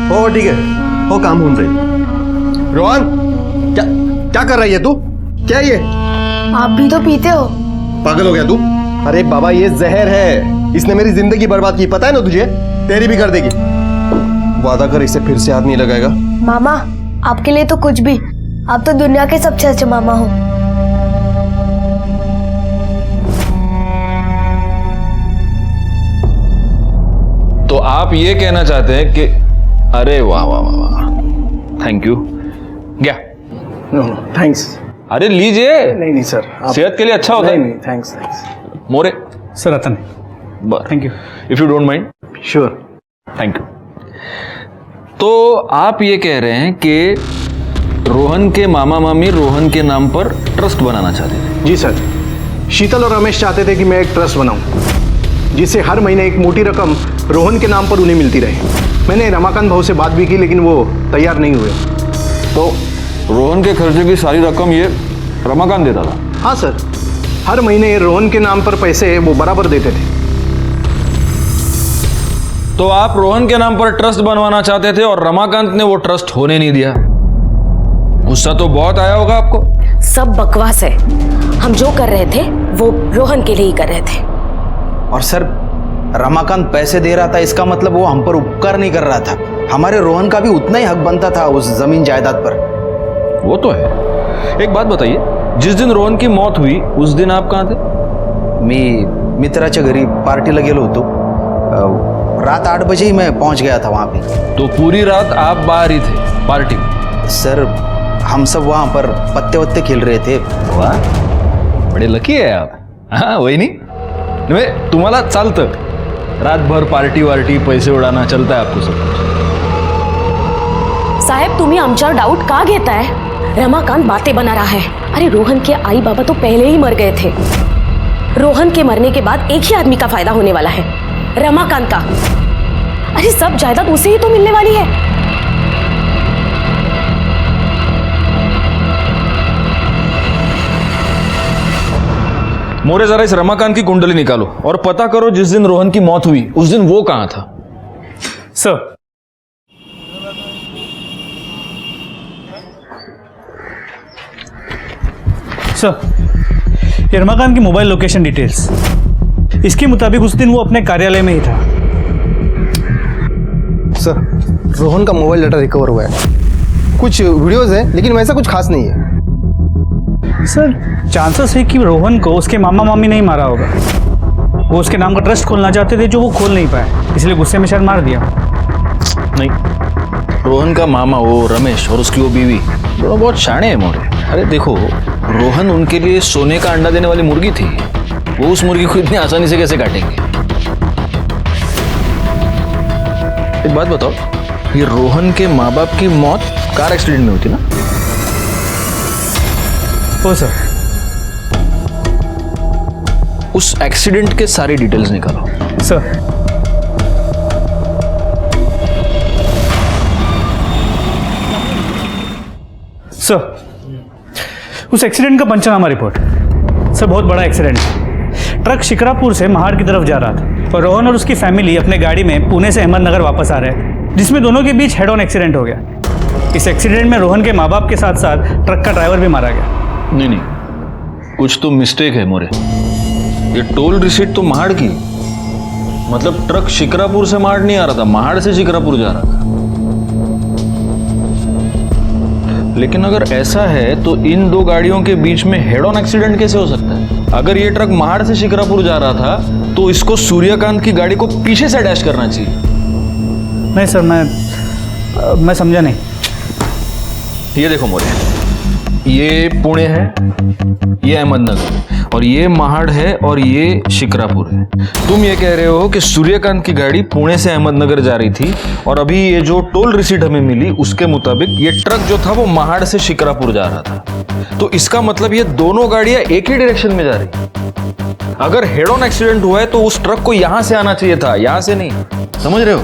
हो ठीक है, हो काम होने रही। रोहन, क्या क्या कर रही है तू? क्या ये? आप भी तो पीते हो। पागल हो गया तू? अरे बाबा ये जहर है, इसने मेरी जिंदगी बर्बाद की, पता है ना तुझे? तेरी भी कर देगी। वादा कर इसे फिर से हाथ नहीं लगाएगा। मामा आपके लिए तो कुछ भी, आप तो दुनिया के सबसे अच्छे मामा हो। तो आप ये कहना चाहते हैं कि अरे वाह वाह वाह वाह, थैंक यू। क्या? थैंक्स। अरे लीजिए। नहीं सर, सेहत के लिए अच्छा होता है। नहीं, thanks. More sir Ratan, thank you. If you don't mind. Sure. Thank you. तो आप ये कह रहे हैं कि रोहन के मामा मामी रोहन के नाम पर ट्रस्ट बनाना चाहते थे? जी सर, शीतल और रमेश चाहते थे कि मैं एक ट्रस्ट बनाऊं जिससे हर महीने एक मोटी रकम रोहन के नाम पर उन्हें मिलती रहे। मैंने रमाकांत भाऊ से बात भी की, लेकिन वो तैयार नहीं हुए। तो रोहन के खर्चे की सारी रकम ये रमाकांत देता था? हाँ सर, हर महीने रोहन के नाम पर पैसे वो बराबर देते थे। तो आप रोहन के नाम पर ट्रस्ट बनवाना चाहते थे और रमाकांत ने वो ट्रस्ट होने नहीं दिया। गुस्सा तो बहुत आया होगा आपको। सब बकवास है, हम जो कर रहे थे वो रोहन के लिए ही कर रहे थे। और सर रमाकांत पैसे दे रहा था, इसका मतलब वो हम पर उपकार नहीं कर रहा था। हमारे रोहन का भी उतना ही हक बनता था उस जमीन जायदाद पर। वो तो है। एक बात बताइए, जिस दिन रोहन की मौत हुई उस दिन आप कहाँ थे? मी मित्राच्या घरी पार्टीला गेलो होतो। रात 8 बजे ही मैं पहुंच गया था वहाँ पे। तो पूरी रात आप बाहर ही थे पार्टी में? सर हम सब वहाँ पर पत्ते वत्ते खेल रहे थे। वाह, बड़े लकी है आप। हाँ वही नहीं, तुम्हाला चालतं रातभर पार्टी वार्टी पैसे उडाना, चलता है आपको सब कुछ। साहेब तुम्ही आमच्यावर डाऊट का घेताय? रमाकांत बातें बना रहा है। अरे रोहन के आई बाबा तो पहले ही मर गए थे। रोहन के मरने के बाद एक ही आदमी का फायदा होने वाला है, रमाकांत का। अरे सब जायदाद उसे ही तो मिलने वाली है। मोरे जरा इस रमाकांत की कुंडली निकालो और पता करो जिस दिन रोहन की मौत हुई उस दिन वो कहां था। सर सर, ये रमाकांत की मोबाइल लोकेशन डिटेल्स, इसके मुताबिक उस दिन वो अपने कार्यालय में ही था। सर, रोहन का मोबाइल डाटा रिकवर हुआ है। कुछ वीडियोस हैं लेकिन वैसा कुछ खास नहीं है। सर, चांसेस है कि रोहन को उसके मामा मामी नहीं मारा होगा। वो उसके नाम का ट्रस्ट खोलना चाहते थे जो वो खोल नहीं पाए, इसलिए गुस्से में शायद मार दिया। नहीं, रोहन का मामा वो रमेश और उसकी वो बीवी दोनों बहुत शाणे हैं मोरे। अरे देखो, रोहन उनके लिए सोने का अंडा देने वाली मुर्गी थी, वो उस मुर्गी को इतनी आसानी से कैसे काटेंगे? एक बात बताओ, ये रोहन के माँ बाप की मौत कार एक्सीडेंट में हुई थी ना? हो सर। उस एक्सीडेंट के सारी डिटेल्स निकालो। सर। सर, उस एक्सीडेंट का पंचनामा रिपोर्ट। सर, बहुत बड़ा एक्सीडेंट है। ट्रक शिकरापुर से महाड़ की तरफ जा रहा था और रोहन और उसकी फैमिली अपने गाड़ी में पुणे से अहमदनगर वापस आ रहे थे, जिसमें दोनों के बीच हेड ऑन एक्सीडेंट हो गया। इस एक्सीडेंट में रोहन के माँ बाप के साथ साथ ट्रक का ड्राइवर भी मारा गया। नहीं, कुछ तो मिस्टेक है मोरे। ये टोल रिसीट तो महाड़ की, मतलब ट्रक शिकरापुर से महाड़ नहीं आ रहा था, महाड़ से शिकरापुर जा रहा था। लेकिन अगर ऐसा है तो इन दो गाड़ियों के बीच में हेड ऑन एक्सीडेंट कैसे हो सकता है? अगर ये ट्रक महाड़ से शिकरापुर जा रहा था तो इसको सूर्यकांत की गाड़ी को पीछे से डैश करना चाहिए। नहीं सर, मैं समझा नहीं। ये देखो मोरे, ये पुणे है, ये अहमदनगर, और ये महाड़ है और ये शिकरापुर है। तुम ये कह रहे हो कि सूर्यकांत की गाड़ी पुणे से अहमदनगर जा रही थी और अभी ये जो टोल रिसीट हमें मिली उसके मुताबिक ये ट्रक जो था वो महाड़ से शिकरापुर जा रहा था। तो इसका मतलब ये दोनों गाड़ियां एक ही डायरेक्शन में जा रही। अगर हेड ऑन एक्सीडेंट हुआ है तो उस ट्रक को यहां से आना चाहिए था, यहां से नहीं। समझ रहे हो?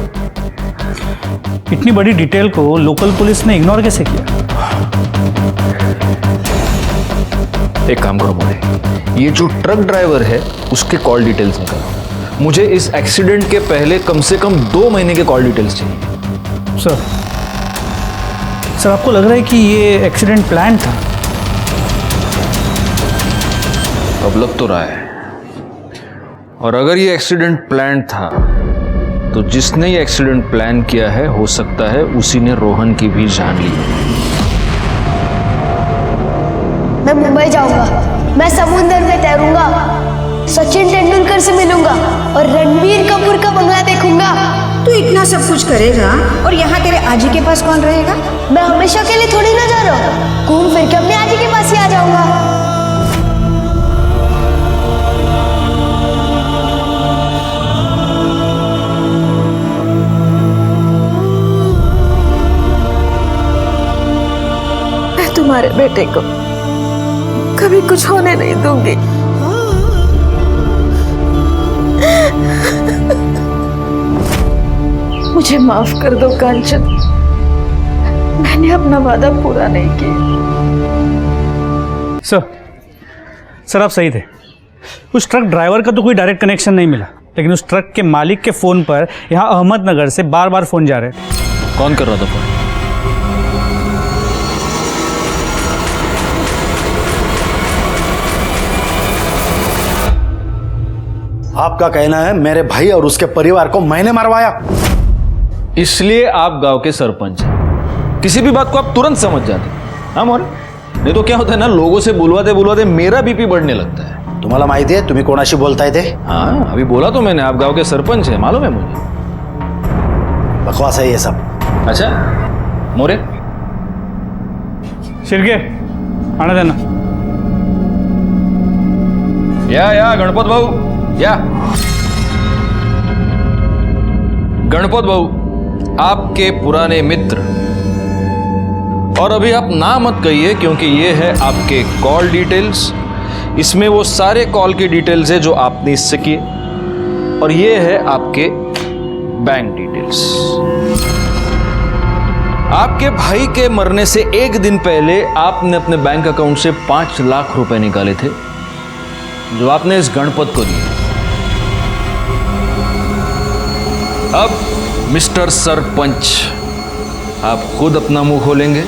इतनी बड़ी डिटेल को लोकल पुलिस ने इग्नोर कैसे किया? एक काम करो मोरे, ये जो ट्रक ड्राइवर है उसके कॉल डिटेल्स निकालो। मुझे इस एक्सीडेंट के पहले कम से कम 2 महीने के कॉल डिटेल्स चाहिए। सर, आपको लग रहा है कि ये एक्सीडेंट प्लान था? अब लग तो रहा है। और अगर ये एक्सीडेंट प्लान था तो जिसने ये एक्सीडेंट प्लान किया है हो सकता है उसी ने रोहन की भी जान ली। मैं मुंबई जाऊंगा, मैं समुद्र में तैरूंगा, सचिन तेंदुलकर से मिलूंगा और रणबीर कपूर का बंगला देखूंगा। तू इतना सब कुछ करेगा और यहाँ तेरे आजी के पास कौन रहेगा? मैं हमेशा के लिए थोड़ी ना जा रहा हूँ, घूम फिर के अपने आजी के पास ही आ जाऊंगा। मैं तुम्हारे बेटे को कभी कुछ होने नहीं दूंगी। मुझे माफ कर दो कांचन, मैंने अपना वादा पूरा नहीं किया। सर, आप सही थे। उस ट्रक ड्राइवर का तो कोई डायरेक्ट कनेक्शन नहीं मिला, लेकिन उस ट्रक के मालिक के फोन पर यहाँ अहमदनगर से बार बार फोन जा रहे थे। कौन कर रहा था फोन? आपका कहना है मेरे भाई और उसके परिवार को मैंने मरवाया? इसलिए आप गांव के सरपंच हैं। किसी भी बात को आप तुरंत समझ जाते हैं। हाँ मोरे, नहीं तो क्या होता है ना, लोगों से बुलवाते बुलवाते मेरा बीपी बढ़ने लगता है। तुम्हाला माहिती आहे तुम्ही कोणाशी बोलताय ते? हाँ, अभी बोला तो मैंने, आप गांव के सरपंच हैं, मालूम है मुझे। बकवास है ये सब। अच्छा मोरे, शिर्के आने देना। या गणपत भाऊ, या गणपत भाऊ, आपके पुराने मित्र। और अभी आप ना मत कहिए क्योंकि ये है आपके कॉल डिटेल्स। इसमें वो सारे कॉल की डिटेल्स है जो आपने इससे किए, और ये है आपके बैंक डिटेल्स। आपके भाई के मरने से 1 दिन पहले आपने अपने बैंक अकाउंट से 5 लाख रुपए निकाले थे जो आपने इस गणपत को दिए। अब मिस्टर सरपंच, आप खुद अपना मुंह खोलेंगे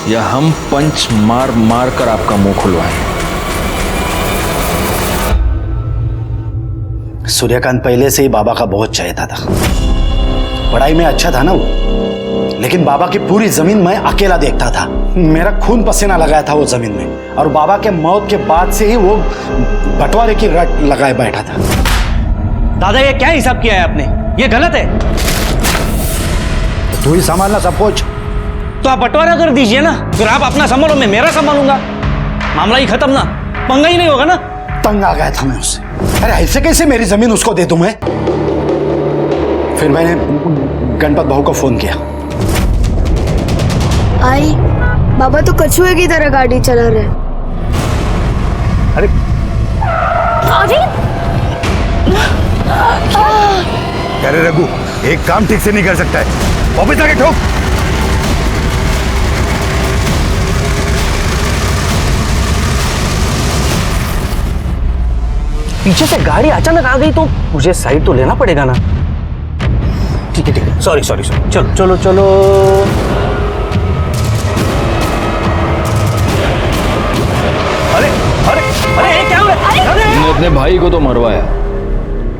या हम पंच मार मार कर आपका मुंह खुलवाएं? सूर्यकांत पहले से ही बाबा का बहुत चाहता था। पढ़ाई में अच्छा था ना वो, लेकिन बाबा की पूरी जमीन मैं अकेला देखता था। मेरा खून पसीना लगाया था वो जमीन में, और बाबा के मौत के बाद से ही वो बंटवारे की रट लगाए बैठा था। दादा ये क्या हिसाब किया है आपने? ये गलत है। तू ही संभालना सब कुछ। तो आप बंटवारा कर दीजिए ना, फिर आप अपना संभालो, मैं मेरा संभालूंगा। मामला ही खत्म ना, पंगा ही नहीं होगा ना। तंग आ गया था मैं उससे। अरे ऐसे कैसे मेरी जमीन उसको दे दूं मैं? फिर मैंने गणपत भाऊ को फोन किया। आई बाबा तो कछुए की तरह गाड़ी चला रहे। अरे अरे रघु, एक काम ठीक से नहीं कर सकता है, वापस आके ठोक। पीछे से गाड़ी अचानक आ गई तो मुझे साइड तो लेना पड़ेगा ना। ठीक है, सॉरी, चलो चलो चलो। अरे क्या हुआ? तुमने अपने भाई को तो मरवाया,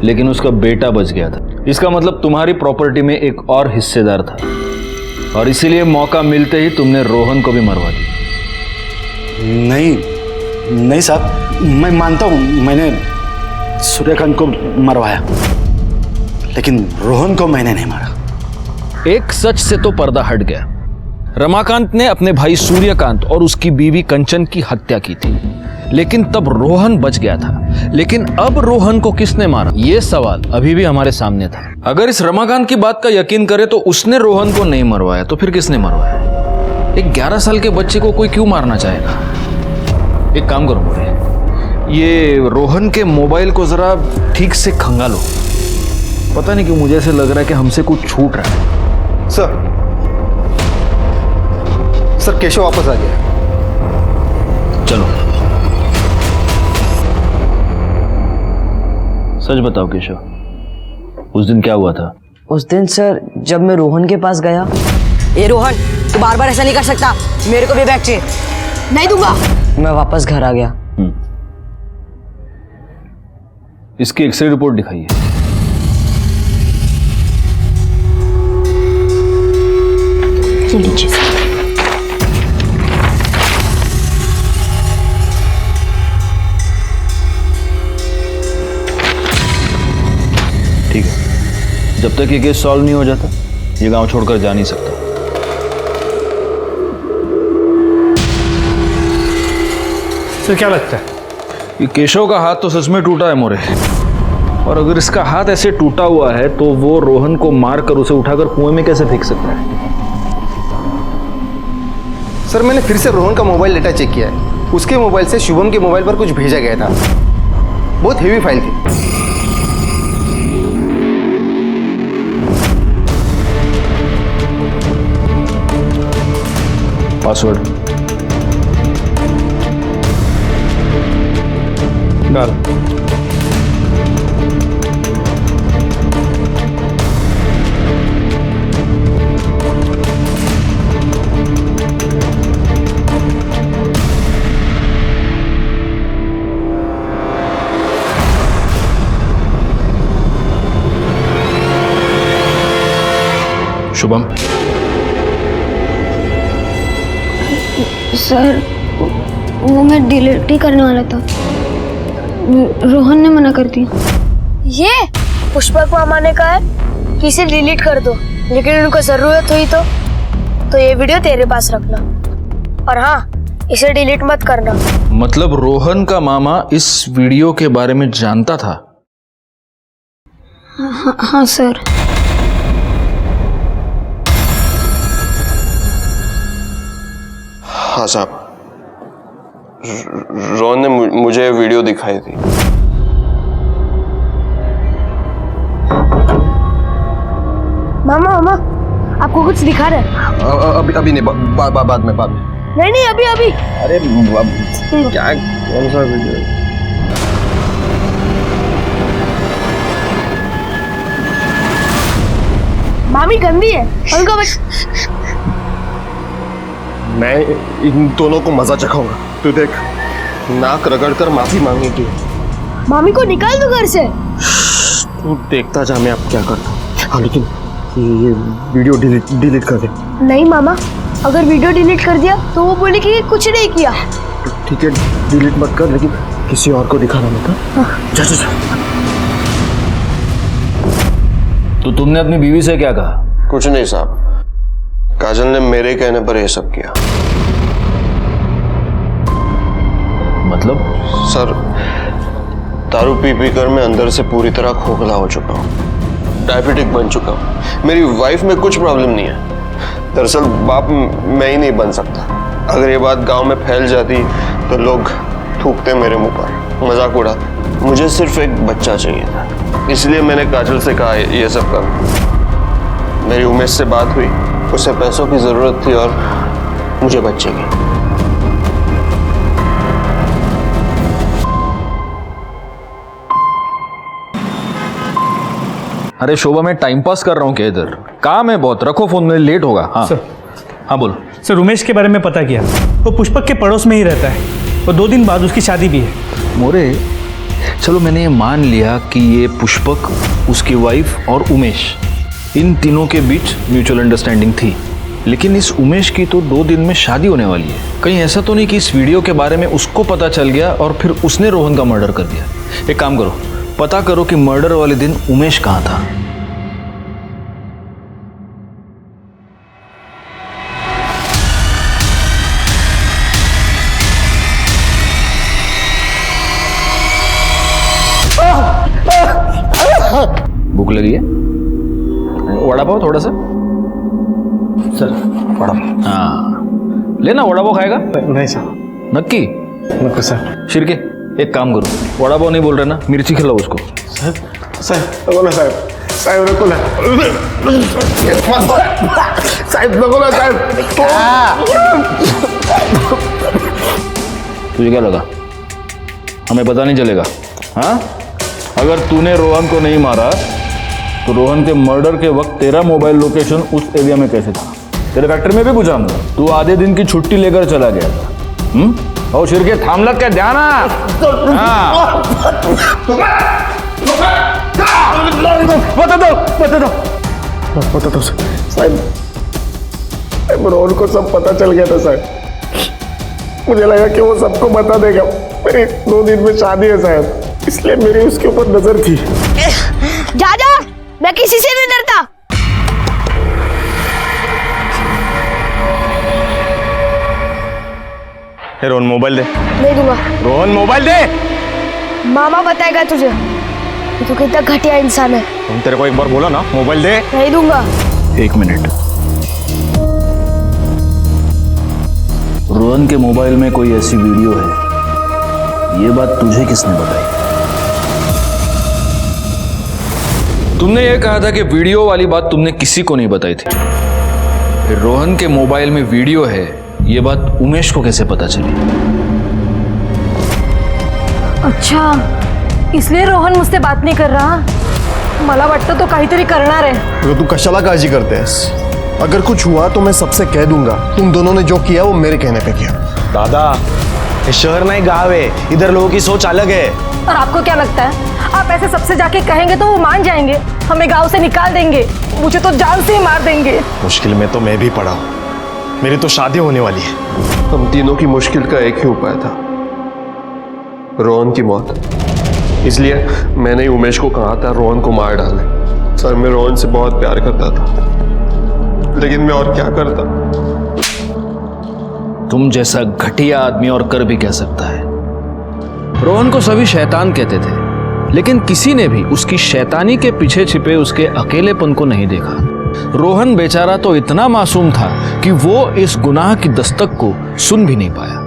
लेकिन उसका बेटा बच गया था। इसका मतलब तुम्हारी प्रॉपर्टी में एक और हिस्सेदार था, और इसीलिए मौका मिलते ही तुमने रोहन को भी मरवा दिया। नहीं साहब, मैं मानता हूं मैंने सूर्यकांत को मरवाया, लेकिन रोहन को मैंने नहीं मारा। एक सच से तो पर्दा हट गया। रमाकांत ने अपने भाई सूर्यकांत और उसकी बीवी कंचन की हत्या की थी, लेकिन तब रोहन बच गया था। लेकिन अब रोहन को किसने मारा, यह सवाल अभी भी हमारे सामने था। अगर इस रमाकांत की बात का यकीन करें तो उसने रोहन को नहीं मरवाया, तो फिर किसने मरवाया? एक 11 साल के बच्चे को कोई क्यों मारना चाहेगा? एक काम करो मोरे, ये रोहन के मोबाइल को जरा ठीक से खंगालो। पता नहीं क्यों मुझे ऐसे लग रहा है कि हमसे कुछ छूट रहा है। सर केशव वापस आ गया। चलो सच बताओ केशव, उस दिन क्या हुआ था? उस दिन सर जब मैं रोहन के पास गया। ए रोहन, तू बार बार ऐसा नहीं कर सकता, मेरे को भी बैग चाहिए। नहीं दूंगा। मैं वापस घर आ गया। इसकी एक्सरे रिपोर्ट दिखाइए। ठीक है, जब तक ये केस सॉल्व नहीं हो जाता ये गांव छोड़कर जा नहीं सकता। सर क्या लगता है? ये केशव का हाथ तो सच में टूटा है मोरे, और अगर इसका हाथ ऐसे टूटा हुआ है तो वो रोहन को मारकर उसे उठाकर कुएं में कैसे फेंक सकता है? सर मैंने फिर से रोहन का मोबाइल डेटा चेक किया है। उसके मोबाइल से शुभम के मोबाइल पर कुछ भेजा गया था। बहुत हेवी फाइल थी। पासवर्ड डाल। शुभम, सर वो मैं डिलीट ही करने वाला था, रोहन ने मना कर दिया। ये पुष्पक मामा ने कहा है कि इसे डिलीट कर दो, लेकिन उनको जरूरत हुई तो ये वीडियो तेरे पास रखना, और हाँ इसे डिलीट मत करना। मतलब रोहन का मामा इस वीडियो के बारे में जानता था? हाँ सर। हाँ साहब, रोहन ने मुझे वीडियो दिखाई थी। मामा मामा आपको कुछ दिखा रहा है? अभी नहीं, बाद में। नहीं अभी। अरे क्या, कौन सा वीडियो? मामी गंदी है, उनको मैं इन दोनों को मजा चखाऊंगा। तू देख, नाक रगड़ कर माफी मांगेगी। मामी को निकाल दो घर से। तू देखता जा मैं अब क्या करता हूँ। हाँ लेकिन ये वीडियो डिलीट कर दे। नहीं मामा, अगर वीडियो डिलीट कर दिया तो वो बोले कि कुछ नहीं किया। ठीक है, डिलीट मत कर, लेकिन किसी और को दिखाना मत। जा जा जा। तो तुमने अपनी बीवी से क्या कहा? कुछ नहीं साहब, काजल ने मेरे कहने पर यह सब किया। मतलब? सर, दारू पी पी कर मैं अंदर से पूरी तरह खोखला हो चुका हूँ, डायबिटिक बन चुका हूँ। मेरी वाइफ में कुछ प्रॉब्लम नहीं है। दरअसल बाप मैं ही नहीं बन सकता। अगर ये बात गांव में फैल जाती तो लोग थूकते मेरे मुंह पर, मजाक उड़ाते। मुझे सिर्फ एक बच्चा चाहिए था, इसलिए मैंने काजल से कहा ये सब कर। मेरी उमेश से बात हुई, उसे पैसों की जरूरत थी और मुझे बच्चे की। अरे शोभा, मैं टाइम पास कर रहा हूँ क्या इधर? काम है बहुत, रखो फोन में, लेट होगा। हाँ सर। हाँ बोलो सर, उमेश के बारे में पता किया, वो पुष्पक के पड़ोस में ही रहता है और 2 दिन बाद उसकी शादी भी है। मोरे, चलो मैंने ये मान लिया कि ये पुष्पक, उसकी वाइफ और उमेश, इन तीनों के बीच म्यूचुअल अंडरस्टैंडिंग थी। लेकिन इस उमेश की तो 2 दिन में शादी होने वाली है। कहीं ऐसा तो नहीं कि इस वीडियो के बारे में उसको पता चल गया और फिर उसने रोहन का मर्डर कर दिया? एक काम करो, पता करो कि मर्डर वाले दिन उमेश कहाँ था। भूख लगी है? वड़ा पाव थोड़ा सा। सर वड़ा। हाँ लेना, वड़ा पाव खाएगा? नहीं सर। नक्की? नक्की सर। शिरके, एक काम करो, वड़ा पाव नहीं बोल रहे ना, मिर्ची खिलाओ उसको। साहब नको ना, साहब साहब नको ना, साहब नको ना, साहब। तुझे क्या लगा हमें पता नहीं चलेगा? हाँ, अगर तूने रोहन को नहीं मारा तो रोहन के मर्डर के वक्त तेरा मोबाइल लोकेशन उस एरिया में कैसे था? तेरे फैक्ट्री में भी पूछाऊंगा। तू आधे दिन की छुट्टी लेकर चला गया था। और शिरके थाम लग के ध्यान। बता दो साहब, रोहन को सब पता चल गया था साहब। मुझे लगा कि वो सबको बता देगा। मेरी 2 दिन में शादी है साहब, इसलिए मेरी उसके ऊपर नजर थी। जा जा, मैं किसी से नहीं डरता। रोहन मोबाइल दे। नहीं दूंगा। रोहन मोबाइल दे। मामा बताएगा तुझे कि तू कितना घटिया इंसान है। तुम तेरे को एक बार बोला ना, मोबाइल दे। नहीं दूंगा। 1 मिनट, रोहन के मोबाइल में कोई ऐसी वीडियो है, ये बात तुझे किसने बताई? तुमने ये कहा था कि वीडियो वाली बात तुमने किसी को नहीं बताई थी। फिर रोहन के मोबाइल में वीडियो है, ये बात उमेश को कैसे पता चली? अच्छा, इसलिए रोहन मुझसे बात नहीं कर रहा? मला वाटतं तो काहीतरी करणार आहे। तो तू कशाला काळजी करतेस? अगर कुछ हुआ तो मैं सबसे कह दूंगा। तुम दोनों ने जो किया वो मेरे कहने पे किया। दादा, ये शहर नहीं गाँव है, इधर लोगों की सोच अलग है। और आपको क्या लगता है आप ऐसे सबसे जाके कहेंगे तो वो मान जाएंगे, हमें गांव से निकाल देंगे, मुझे तो जान से ही मार देंगे। मुश्किल में तो मैं भी पड़ा हूँ, मेरी तो शादी होने वाली है। हम तीनों की मुश्किल का एक ही उपाय था, रोहन की मौत। इसलिए मैंने ही उमेश को कहा था रोहन को मार डाले। सर, मैं रोहन से बहुत प्यार करता था, लेकिन मैं और क्या करता। तुम जैसा घटिया आदमी और कर भी कह सकता है। रोहन को सभी शैतान कहते थे, लेकिन किसी ने भी उसकी शैतानी के पीछे छिपे उसके अकेलेपन को नहीं देखा। रोहन बेचारा तो इतना मासूम था कि वो इस गुनाह की दस्तक को सुन भी नहीं पाया।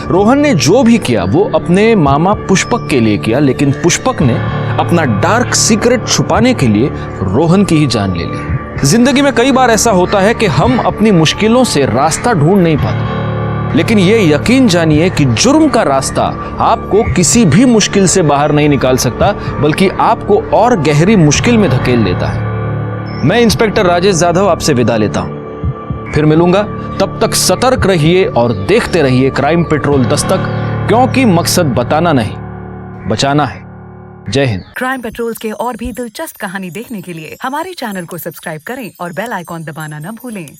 रोहन ने जो भी किया वो अपने मामा पुष्पक के लिए किया, लेकिन पुष्पक ने अपना डार्क सीक्रेट छुपाने के लिए रोहन की ही जान ले ली। जिंदगी में कई बार ऐसा होता है कि हम अपनी मुश्किलों से रास्ता ढूंढ नहीं पाते, लेकिन ये यकीन जानिए कि जुर्म का रास्ता आपको किसी भी मुश्किल से बाहर नहीं निकाल सकता, बल्कि आपको और गहरी मुश्किल में धकेल देता है। मैं इंस्पेक्टर राजेश जाधव आपसे विदा लेता हूं। फिर मिलूंगा, तब तक सतर्क रहिए और देखते रहिए क्राइम पेट्रोल दस्तक, क्योंकि मकसद बताना नहीं, बचाना है। जय हिंद। क्राइम पेट्रोल के और भी दिलचस्प कहानी देखने के लिए हमारे चैनल को सब्सक्राइब करें और बेल आइकॉन दबाना न भूलें।